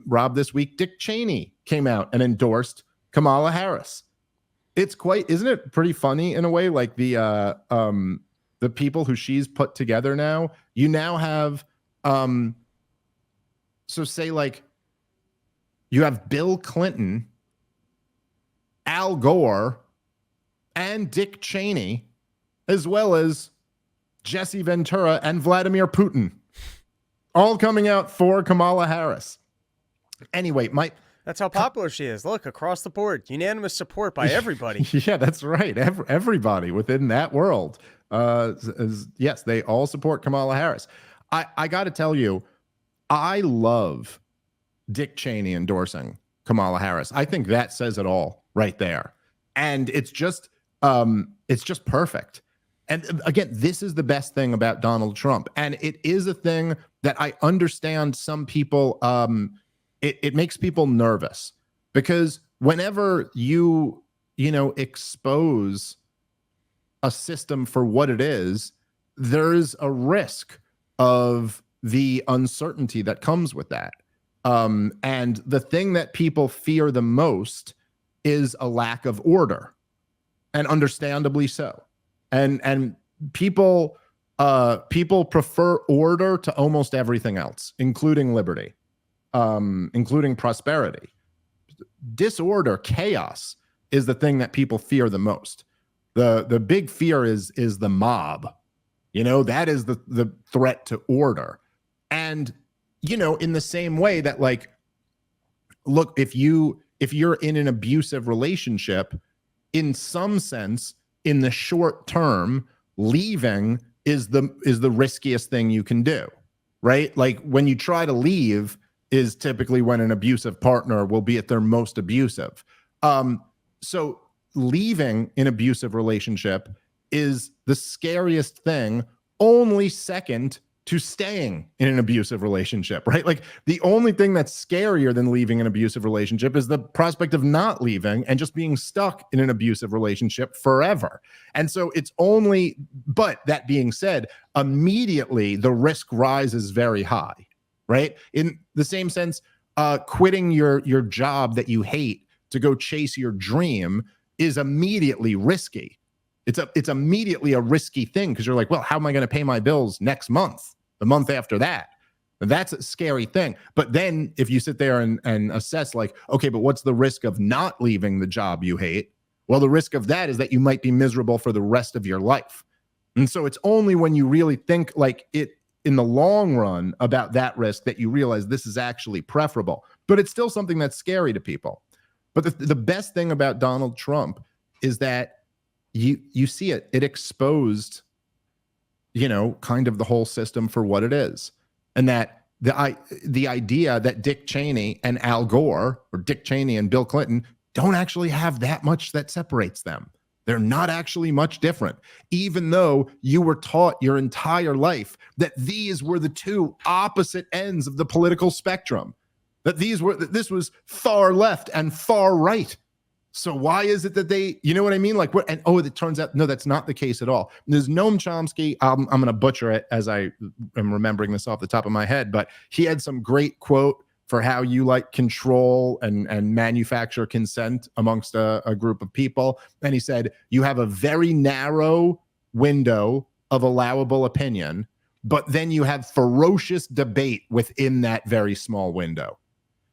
Rob, this week, Dick Cheney came out and endorsed Kamala Harris. Isn't it pretty funny in a way? Like the people who she's put together now, you now have, so say like you have Bill Clinton, Al Gore, and Dick Cheney, as well as Jesse Ventura and Vladimir Putin, all coming out for Kamala Harris. Anyway, that's how popular she is. Look, across the board, unanimous support by everybody. Yeah, that's right. Everybody within that world. Yes, they all support Kamala Harris. I got to tell you, I love Dick Cheney endorsing Kamala Harris. I think that says it all right there. And it's just perfect. And again, this is the best thing about Donald Trump. And it is a thing that I understand some people, it makes people nervous, because whenever you expose a system for what it is, there's a risk of the uncertainty that comes with that. And the thing that people fear the most is a lack of order, and understandably so. And people prefer order to almost everything else, including liberty, including prosperity. Disorder, chaos is the thing that people fear the most. The big fear is the mob. That is the threat to order. And in the same way that, like, look, if you're in an abusive relationship, in some sense, in the short term, leaving is the riskiest thing you can do, right? Like, when you try to leave is typically when an abusive partner will be at their most abusive. So leaving an abusive relationship is the scariest thing, only second to staying in an abusive relationship, right? Like, the only thing that's scarier than leaving an abusive relationship is the prospect of not leaving and just being stuck in an abusive relationship forever. And so but that being said, immediately the risk rises very high, right? In the same sense, quitting your job that you hate to go chase your dream is immediately risky. It's immediately a risky thing, because you're like, well, how am I going to pay my bills next month, the month after that? That's a scary thing. But then if you sit there and assess, like, okay, but what's the risk of not leaving the job you hate? Well, the risk of that is that you might be miserable for the rest of your life. And so it's only when you really think, like, in the long run about that risk that you realize this is actually preferable. But it's still something that's scary to people. But the best thing about Donald Trump is that you see it exposed, kind of the whole system for what it is. And that the idea that Dick Cheney and Al Gore, or Dick Cheney and Bill Clinton, don't actually have that much that separates them. They're not actually much different, even though you were taught your entire life that these were the two opposite ends of the political spectrum, that this was far left and far right. So why is it that they, you know what I mean? Like what? And it turns out, no, that's not the case at all. There's Noam Chomsky. I'm going to butcher it as I am remembering this off the top of my head, but he had some great quote for how you like control and manufacture consent amongst a group of people. And he said, you have a very narrow window of allowable opinion, but then you have ferocious debate within that very small window.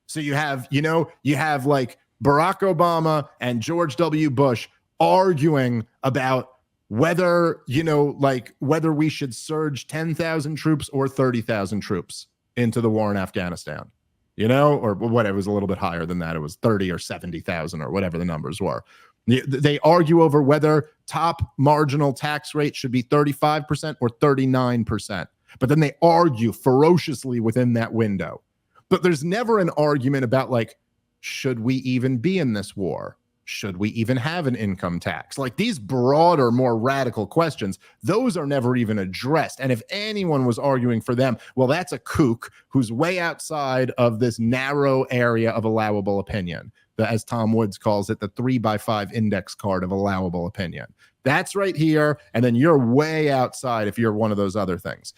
So you have like Barack Obama and George W. Bush arguing about whether we should surge 10,000 troops or 30,000 troops into the war in Afghanistan, or what, it was a little bit higher than that. It was 30 or 70,000 or whatever the numbers were. They argue over whether top marginal tax rate should be 35% or 39%. But then they argue ferociously within that window. But there's never an argument about like, should we even be in this war? Should we even have an income tax? Like these broader, more radical questions, those are never even addressed. And if anyone was arguing for them, well, that's a kook who's way outside of this narrow area of allowable opinion. As Tom Woods calls it, the 3x5 index card of allowable opinion. That's right here. And then you're way outside if you're one of those other things.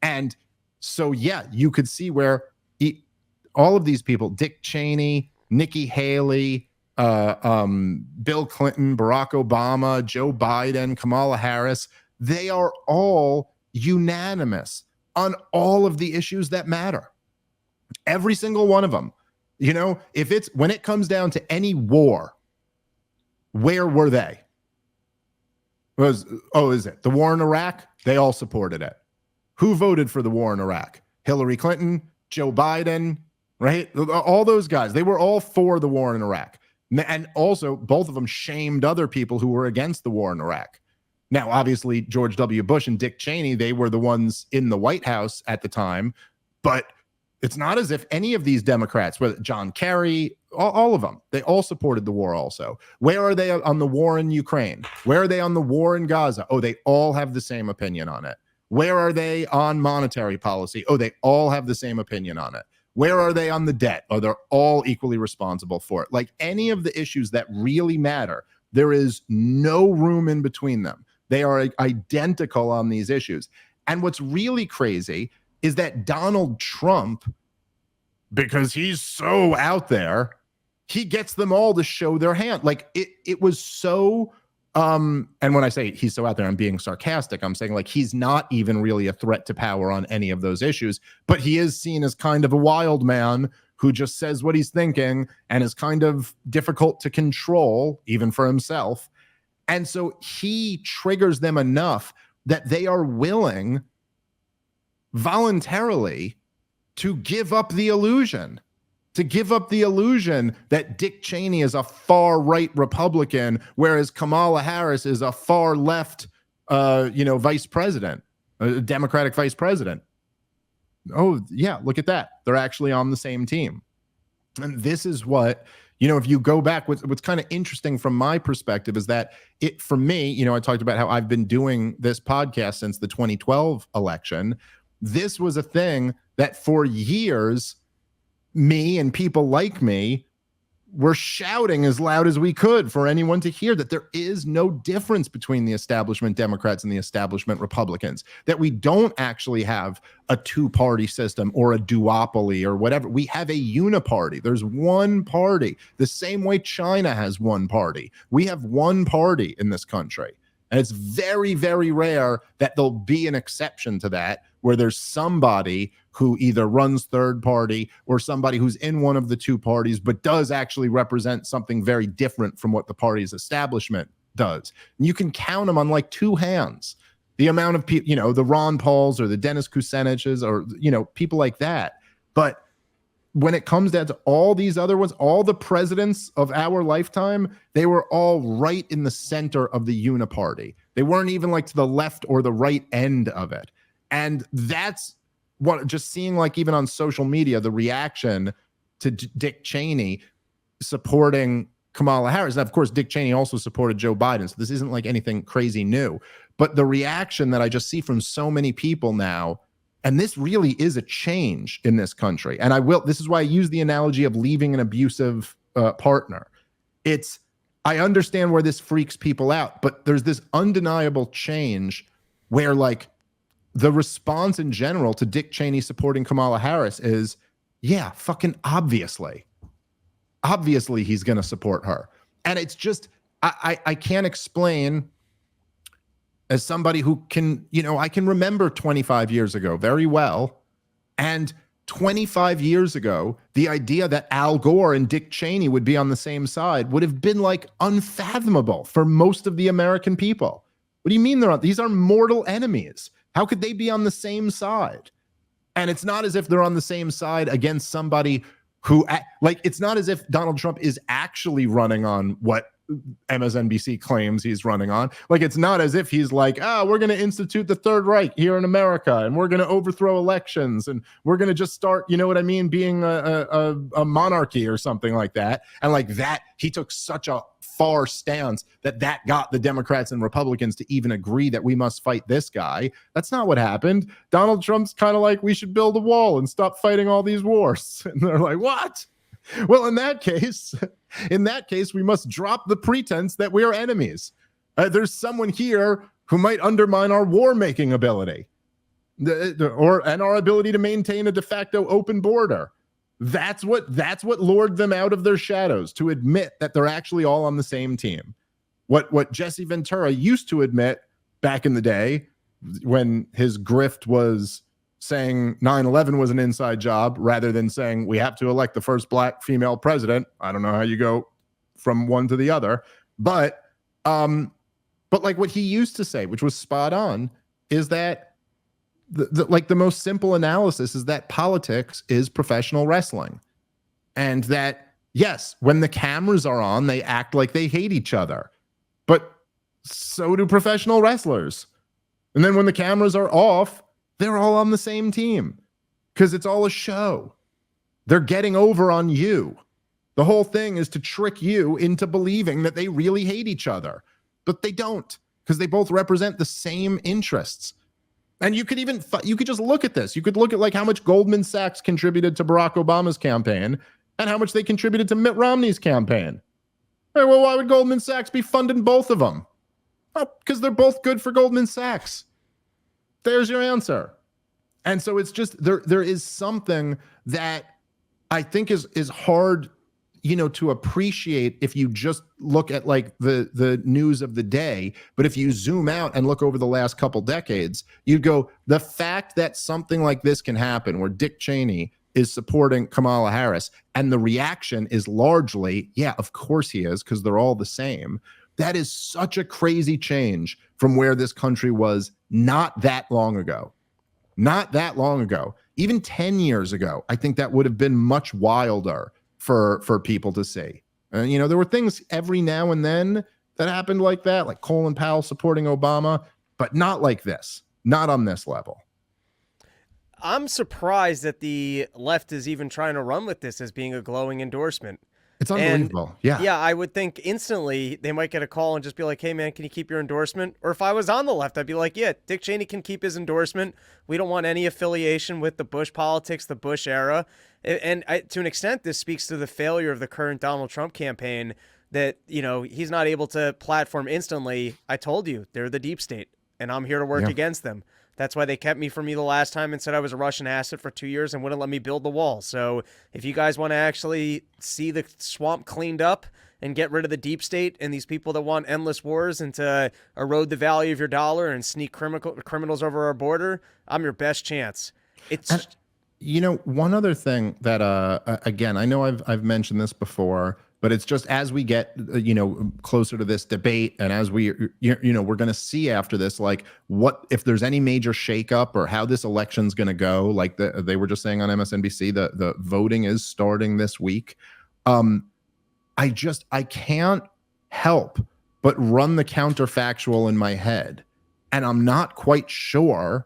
And so, yeah, you could see where all of these people, Dick Cheney, Nikki Haley, Bill Clinton, Barack Obama, Joe Biden, Kamala Harris, they are all unanimous on all of the issues that matter. Every single one of them. When it comes down to any war, where were they? Is it the war in Iraq? They all supported it. Who voted for the war in Iraq? Hillary Clinton, Joe Biden, right? All those guys, they were all for the war in Iraq. And also, both of them shamed other people who were against the war in Iraq. Now, obviously, George W. Bush and Dick Cheney, they were the ones in the White House at the time. But it's not as if any of these Democrats, whether John Kerry, all of them, they all supported the war also. Where are they on the war in Ukraine? Where are they on the war in Gaza? Oh, they all have the same opinion on it. Where are they on monetary policy? Oh, they all have the same opinion on it. Where are they on the debt? Oh, they're all equally responsible for it. Like any of the issues that really matter, there is no room in between them. They are identical on these issues. And what's really crazy is that Donald Trump, because he's so out there, he gets them all to show their hand. Like it was so, and when I say he's so out there, I'm being sarcastic. I'm saying like he's not even really a threat to power on any of those issues, but he is seen as kind of a wild man who just says what he's thinking and is kind of difficult to control, even for himself. And so he triggers them enough that they are willing voluntarily to give up the illusion. That Dick Cheney is a far-right Republican, whereas Kamala Harris is a far-left, vice president, a Democratic vice president. Oh, yeah, look at that. They're actually on the same team. And this is what, if you go back, what's kind of interesting from my perspective is that for me, I talked about how I've been doing this podcast since the 2012 election. This was a thing that for years, me and people like me were shouting as loud as we could for anyone to hear that there is no difference between the establishment Democrats and the establishment Republicans, that we don't actually have a two-party system or a duopoly or whatever. We have a uniparty. There's one party, the same way China has one party. We have one party in this country. And it's very, very rare that there'll be an exception to that, where there's somebody who either runs third party or somebody who's in one of the two parties, but does actually represent something very different from what the party's establishment does. And you can count them on like two hands. the amount of people, you know, the Ron Pauls or the Dennis Kuciniches or, you know, people like that. But when it comes down to all these other ones, all the presidents of our lifetime, they were all right in the center of the uniparty. They weren't even like to the left or the right end of it. And that's what, just seeing like even on social media, the reaction to Dick Cheney supporting Kamala Harris. And of course, Dick Cheney also supported Joe Biden. So this isn't like anything crazy new. But the reaction that I just see from so many people now, and this really is a change in this country. And this is why I use the analogy of leaving an abusive partner. I understand where this freaks people out, but there's this undeniable change where like the response in general to Dick Cheney supporting Kamala Harris is, yeah, fucking obviously he's going to support her. And it's just, I can't explain, as somebody who can, you know, I can remember 25 years ago very well. And 25 years ago, the idea that Al Gore and Dick Cheney would be on the same side would have been like unfathomable for most of the American people. What do you mean these are mortal enemies? How could they be on the same side? And it's not as if they're on the same side against somebody who, like, it's not as if Donald Trump is actually running on what MSNBC claims he's running on. Like, it's not as if he's like, we're going to institute the Third Reich here in America, and we're going to overthrow elections, and we're going to just start, you know what I mean, being a monarchy or something like that. And like that, he took such a far stance that got the Democrats and Republicans to even agree that we must fight this guy. That's not what happened. Donald Trump's kind of like, we should build a wall and stop fighting all these wars. And they're like, what? Well, in that case, we must drop the pretense that we are enemies. There's someone here who might undermine our war-making ability, and our ability to maintain a de facto open border. That's what lured them out of their shadows, to admit that they're actually all on the same team. What Jesse Ventura used to admit back in the day, when his grift was saying 9/11 was an inside job rather than saying we have to elect the first black female president. I don't know how you go from one to the other, but like what he used to say, which was spot on, is that the most simple analysis is that politics is professional wrestling. And that, yes, when the cameras are on, they act like they hate each other, but so do professional wrestlers. And then when the cameras are off, they're all on the same team because it's all a show. They're getting over on you. The whole thing is to trick you into believing that they really hate each other, but they don't, because they both represent the same interests. And you could just look at this. You could look at like how much Goldman Sachs contributed to Barack Obama's campaign and how much they contributed to Mitt Romney's campaign. Hey, well, why would Goldman Sachs be funding both of them? Well, because they're both good for Goldman Sachs. There's your answer. And so it's just there is something that I think is hard, you know, to appreciate if you just look at like the news of the day. But if you zoom out and look over the last couple decades, you go, the fact that something like this can happen where Dick Cheney is supporting Kamala Harris and the reaction is largely, yeah, of course he is, because they're all the same. That is such a crazy change from where this country was not that long ago. Not that long ago. Even 10 years ago, I think that would have been much wilder for people to see. And, you know, there were things every now and then that happened like that, like Colin Powell supporting Obama, but not like this, not on this level. I'm surprised that the left is even trying to run with this as being a glowing endorsement. It's unbelievable. And, yeah, I would think instantly they might get a call and just be like, hey, man, can you keep your endorsement? Or if I was on the left, I'd be like, yeah, Dick Cheney can keep his endorsement. We don't want any affiliation with the Bush politics, the Bush era. And to an extent, this speaks to the failure of the current Donald Trump campaign that, you know, he's not able to platform instantly. I told you, they're the deep state, and I'm here to work against them. That's why they kept me from you the last time and said I was a Russian asset for 2 years and wouldn't let me build the wall. So if you guys want to actually see the swamp cleaned up and get rid of the deep state and these people that want endless wars and to erode the value of your dollar and sneak criminals over our border, I'm your best chance. You know, one other thing that, again, I know I've mentioned this before, But it's just as we get, closer to this debate, and as we're going to see after this, like, what if there's any major shakeup or how this election's going to go. Like they were just saying on MSNBC, the voting is starting this week. I can't help but run the counterfactual in my head, and I'm not quite sure.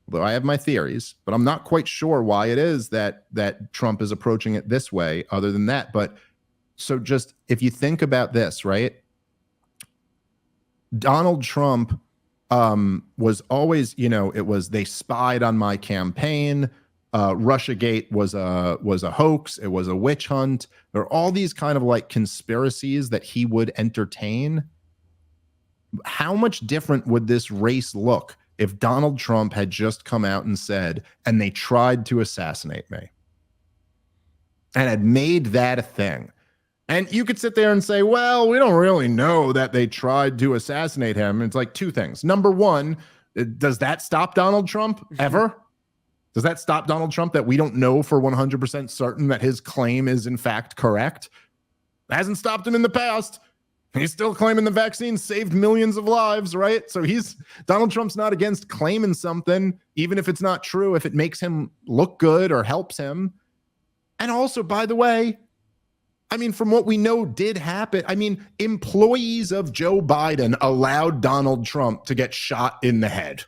Though I have my theories, but I'm not quite sure why it is that Trump is approaching it this way. Other than that, but. So just if you think about this, right? Donald Trump was always, it was they spied on my campaign. Russiagate was a hoax. It was a witch hunt. There are all these kind of like conspiracies that he would entertain. How much different would this race look if Donald Trump had just come out and said, and they tried to assassinate me, and had made that a thing? And you could sit there and say, well, we don't really know that they tried to assassinate him. It's like two things. Number one, does that stop Donald Trump ever? Does that stop Donald Trump that we don't know for 100% certain that his claim is in fact correct? It hasn't stopped him in the past. He's still claiming the vaccine saved millions of lives, right? So Donald Trump's not against claiming something, even if it's not true, if it makes him look good or helps him. And also, by the way, I mean, from what we know did happen, I mean, employees of Joe Biden allowed Donald Trump to get shot in the head.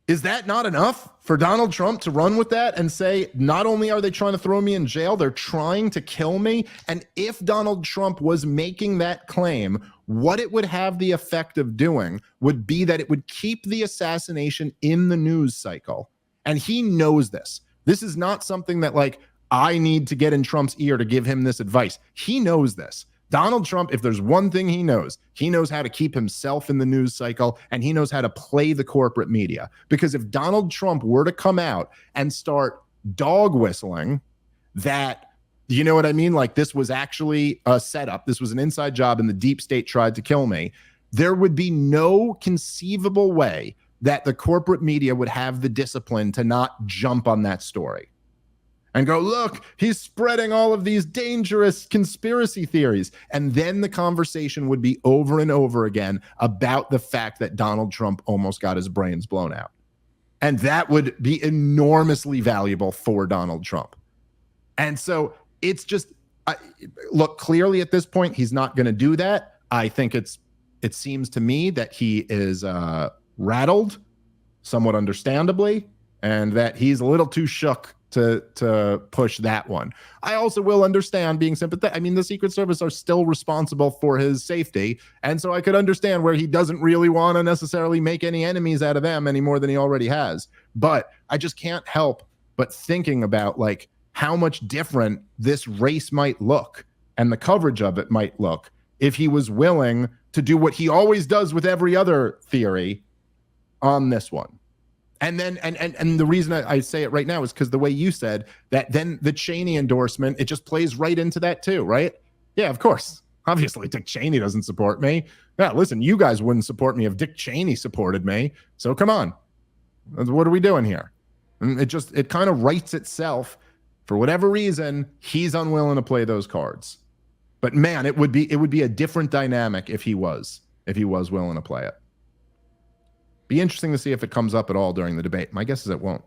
Is that not enough for Donald Trump to run with that and say, not only are they trying to throw me in jail, they're trying to kill me? And if Donald Trump was making that claim, what it would have the effect of doing would be that it would keep the assassination in the news cycle. And he knows this. This is not something that, like, I need to get in Trump's ear to give him this advice. He knows this. Donald Trump, if there's one thing he knows how to keep himself in the news cycle, and he knows how to play the corporate media. Because if Donald Trump were to come out and start dog whistling that, you know what I mean? Like, this was actually a setup. This was an inside job and the deep state tried to kill me. There would be no conceivable way that the corporate media would have the discipline to not jump on that story and go, look, he's spreading all of these dangerous conspiracy theories. And then the conversation would be over and over again about the fact that Donald Trump almost got his brains blown out. And that would be enormously valuable for Donald Trump. And so it's just, look, clearly at this point, he's not going to do that. I think it seems to me that he is rattled, somewhat understandably, and that he's a little too shook to push that one. I also will understand being sympathetic. I mean, the Secret Service are still responsible for his safety. And so I could understand where he doesn't really want to necessarily make any enemies out of them any more than he already has. But I just can't help but thinking about, like, how much different this race might look and the coverage of it might look if he was willing to do what he always does with every other theory on this one. And then, and the reason I say it right now is because the way you said that, then the Cheney endorsement, it just plays right into that too, right? Yeah, of course. Obviously, Dick Cheney doesn't support me. Yeah, listen, you guys wouldn't support me if Dick Cheney supported me. So come on. What are we doing here? And it kind of writes itself. For whatever reason, he's unwilling to play those cards. But man, it would be a different dynamic if he was willing to play it. Be interesting to see if it comes up at all during the debate. My guess is it won't.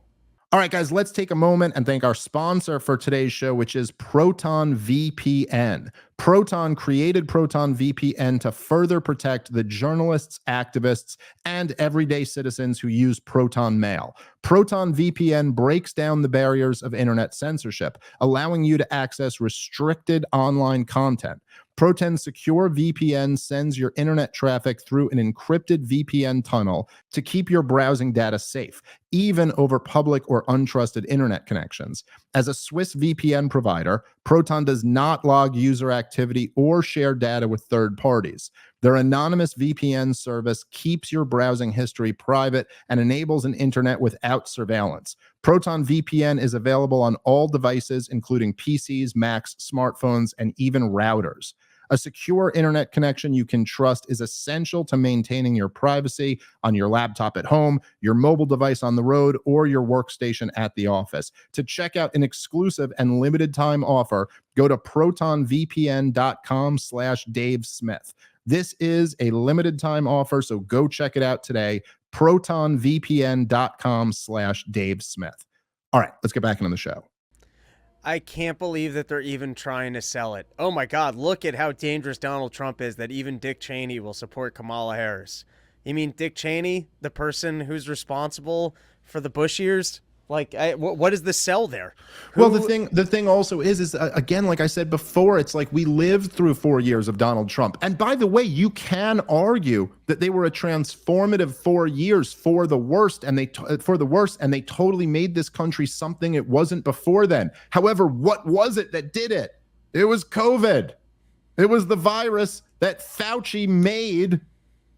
All right, guys, let's take a moment and thank our sponsor for today's show, which is Proton VPN. Proton created Proton VPN to further protect the journalists, activists, and everyday citizens who use Proton Mail. Proton VPN breaks down the barriers of internet censorship, allowing you to access restricted online content. Proton's secure VPN sends your internet traffic through an encrypted VPN tunnel to keep your browsing data safe, even over public or untrusted internet connections. As a Swiss VPN provider, Proton does not log user activity or share data with third parties. Their anonymous VPN service keeps your browsing history private and enables an internet without surveillance. Proton VPN is available on all devices, including PCs, Macs, smartphones, and even routers. A secure internet connection you can trust is essential to maintaining your privacy on your laptop at home, your mobile device on the road, or your workstation at the office. To check out an exclusive and limited time offer, go to protonvpn.com/Dave Smith. This is a limited time offer, so go check it out today. protonvpn.com/Dave Smith. All right, let's get back into the show. I can't believe that they're even trying to sell it. Oh my God, look at how dangerous Donald Trump is that even Dick Cheney will support Kamala Harris. You mean Dick Cheney, the person who's responsible for the Bush years? Like, what is the sell there? Well, the thing also is again, like I said before, it's like we lived through 4 years of Donald Trump. And by the way, you can argue that they were a transformative 4 years for the worst, and they totally made this country something it wasn't before then. However, what was it that did it? It was COVID. It was the virus that Fauci made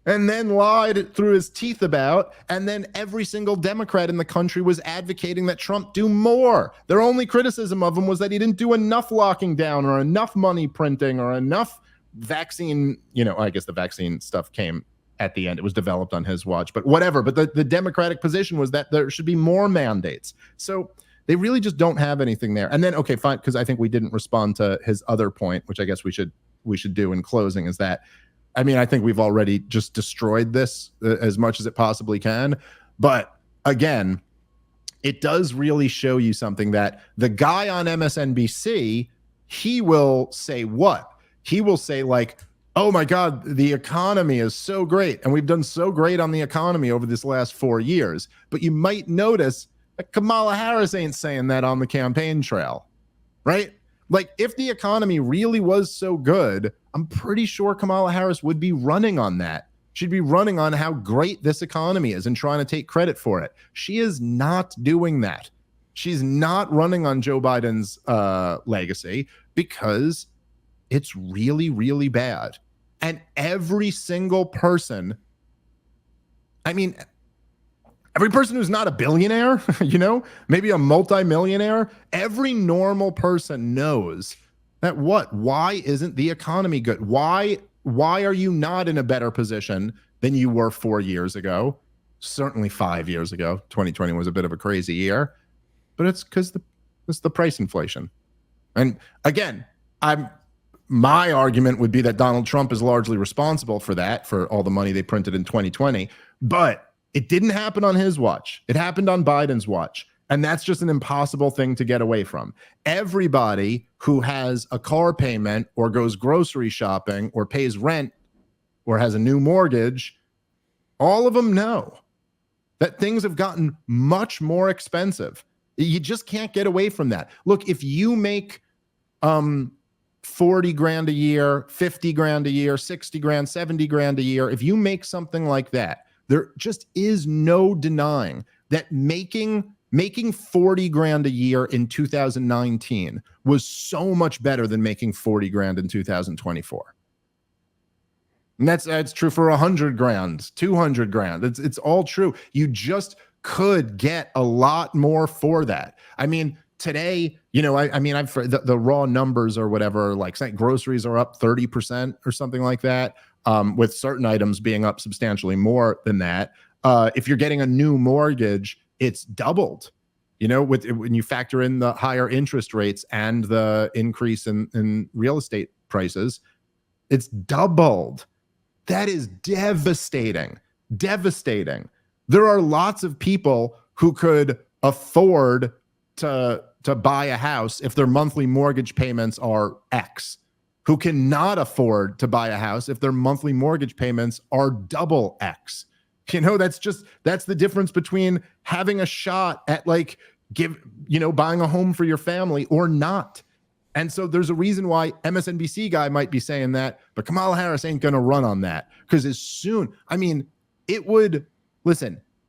and then lied through his teeth about, and then every single Democrat in the country was advocating that Trump do more. Their only criticism of him was that he didn't do enough locking down or enough money printing or enough vaccine. I guess the vaccine stuff came at the end. It was developed on his watch, but whatever. But the Democratic position was that there should be more mandates. So they really just don't have anything there. And then, okay, fine, because I think we didn't respond to his other point, which I guess we should do in closing, is that, I mean, I think we've already just destroyed this as much as it possibly can. But again, it does really show you something that the guy on MSNBC, he will say what? He will say like, oh my God, the economy is so great. And we've done so great on the economy over this last 4 years. But you might notice that Kamala Harris ain't saying that on the campaign trail, right? Like, if the economy really was so good, I'm pretty sure Kamala Harris would be running on that. She'd be running on how great this economy is and trying to take credit for it. She is not doing that. She's not running on Joe Biden's legacy because it's really, really bad. And every single person, I mean, every person who's not a billionaire, maybe a multimillionaire, every normal person knows that why isn't the economy good? Why are you not in a better position than you were 4 years ago? Certainly 5 years ago. 2020 was a bit of a crazy year, but it's because it's the price inflation. And again, my argument would be that Donald Trump is largely responsible for that, for all the money they printed in 2020, but it didn't happen on his watch. It happened on Biden's watch. And that's just an impossible thing to get away from. Everybody who has a car payment or goes grocery shopping or pays rent or has a new mortgage, all of them know that things have gotten much more expensive. You just can't get away from that. Look, if you make 40 grand a year, 50 grand a year, 60 grand, 70 grand a year, if you make something like that, there just is no denying that making 40 grand a year in 2019 was so much better than making 40 grand in 2024. And that's true for 100 grand, 200 grand. It's all true. You just could get a lot more for that. I mean, today, I've the raw numbers or whatever, like groceries are up 30% or something like that, with certain items being up substantially more than that. If you're getting a new mortgage, it's doubled, when you factor in the higher interest rates and the increase in real estate prices, it's doubled. That is devastating. Devastating. There are lots of people who could afford to buy a house if their monthly mortgage payments are X, who cannot afford to buy a house if their monthly mortgage payments are double X. That's the difference between having a shot at buying a home for your family or not. And so there's a reason why MSNBC guy might be saying that, but Kamala Harris ain't going to run on that, because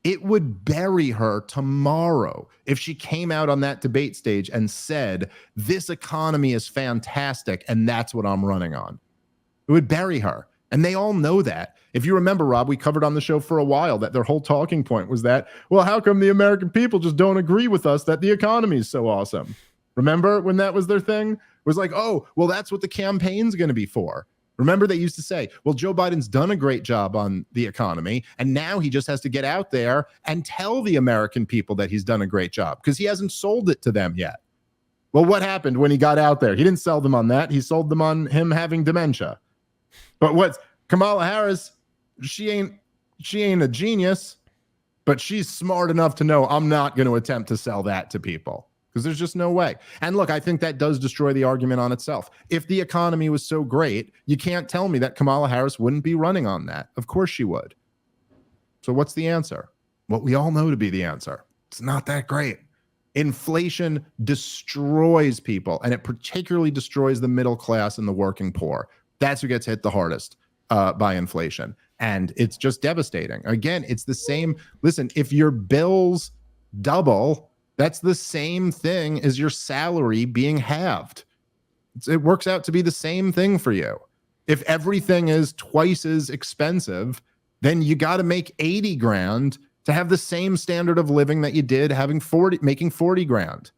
it would bury her tomorrow if she came out on that debate stage and said, this economy is fantastic and that's what I'm running on. It would bury her. And they all know that. If you remember, Rob, we covered on the show for a while that their whole talking point was that, well, how come the American people just don't agree with us that the economy is so awesome? Remember when that was their thing? was like, oh, well, that's what the campaign's going to be for. Remember, they used to say, well, Joe Biden's done a great job on the economy, and now he just has to get out there and tell the American people that he's done a great job because he hasn't sold it to them yet. Well, what happened when he got out there? He didn't sell them on that. He sold them on him having dementia. But what's Kamala Harris, she ain't a genius, but she's smart enough to know I'm not going to attempt to sell that to people. Because there's just no way. And look, I think that does destroy the argument on itself. If the economy was so great, you can't tell me that Kamala Harris wouldn't be running on that. Of course she would. So what's the answer? What we all know to be the answer. It's not that great. Inflation destroys people, and it particularly destroys the middle class and the working poor. That's who gets hit the hardest by inflation. And it's just devastating. Again, it's the same. Listen, if your bills double, that's the same thing as your salary being halved. It works out to be the same thing for you. If everything is twice as expensive, then you got to make 80 grand to have the same standard of living that you did making 40 grand.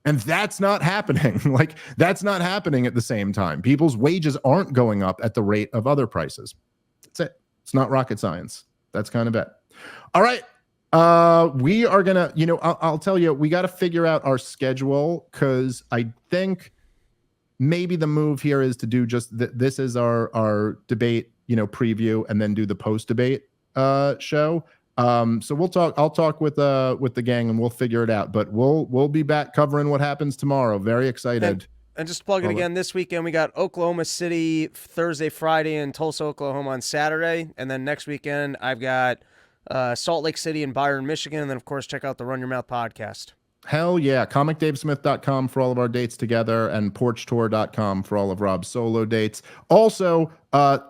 And that's not happening. Like, that's not happening at the same time. People's wages aren't going up at the rate of other prices. That's it. It's not rocket science. That's kind of it. All right. We are gonna, I'll tell you, we got to figure out our schedule, because I think maybe the move here is to do just this is our debate, preview, and then do the post debate show. So I'll talk with the gang and we'll figure it out, but we'll be back covering what happens tomorrow. Very excited. And just plug it again, this weekend we got Oklahoma City Thursday, Friday, and Tulsa, Oklahoma on Saturday. And then next weekend I've got Salt Lake City and Byron, Michigan. And then, of course, check out the Run Your Mouth podcast. Hell yeah. ComicDaveSmith.com for all of our dates together, and PorchTour.com for all of Rob's solo dates. Also,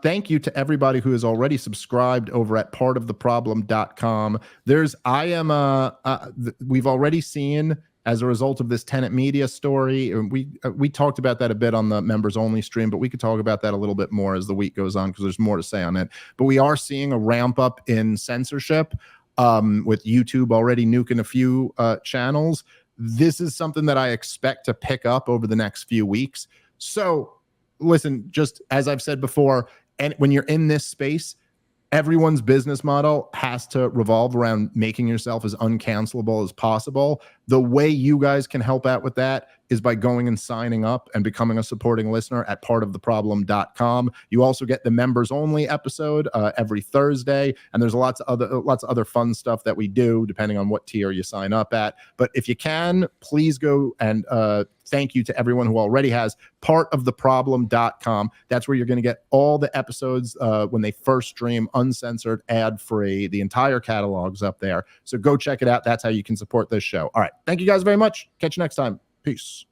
thank you to everybody who has already subscribed over at partoftheproblem.com. We've already seen, as a result of this Tenet Media story, we talked about that a bit on the members only stream, but we could talk about that a little bit more as the week goes on, because there's more to say on it. But we are seeing a ramp up in censorship, with YouTube already nuking a few channels. This is something that I expect to pick up over the next few weeks. So listen, just as I've said before, and when you're in this space, everyone's business model has to revolve around making yourself as uncancelable as possible. The way you guys can help out with that is by going and signing up and becoming a supporting listener at partoftheproblem.com. You also get the members only episode every Thursday, and there's lots of other fun stuff that we do depending on what tier you sign up at. But if you can, please go and thank you to everyone who already has partoftheproblem.com. That's where you're going to get all the episodes when they first stream, uncensored, ad-free. The entire catalog's up there. So go check it out. That's how you can support this show. All right. Thank you guys very much. Catch you next time. Peace.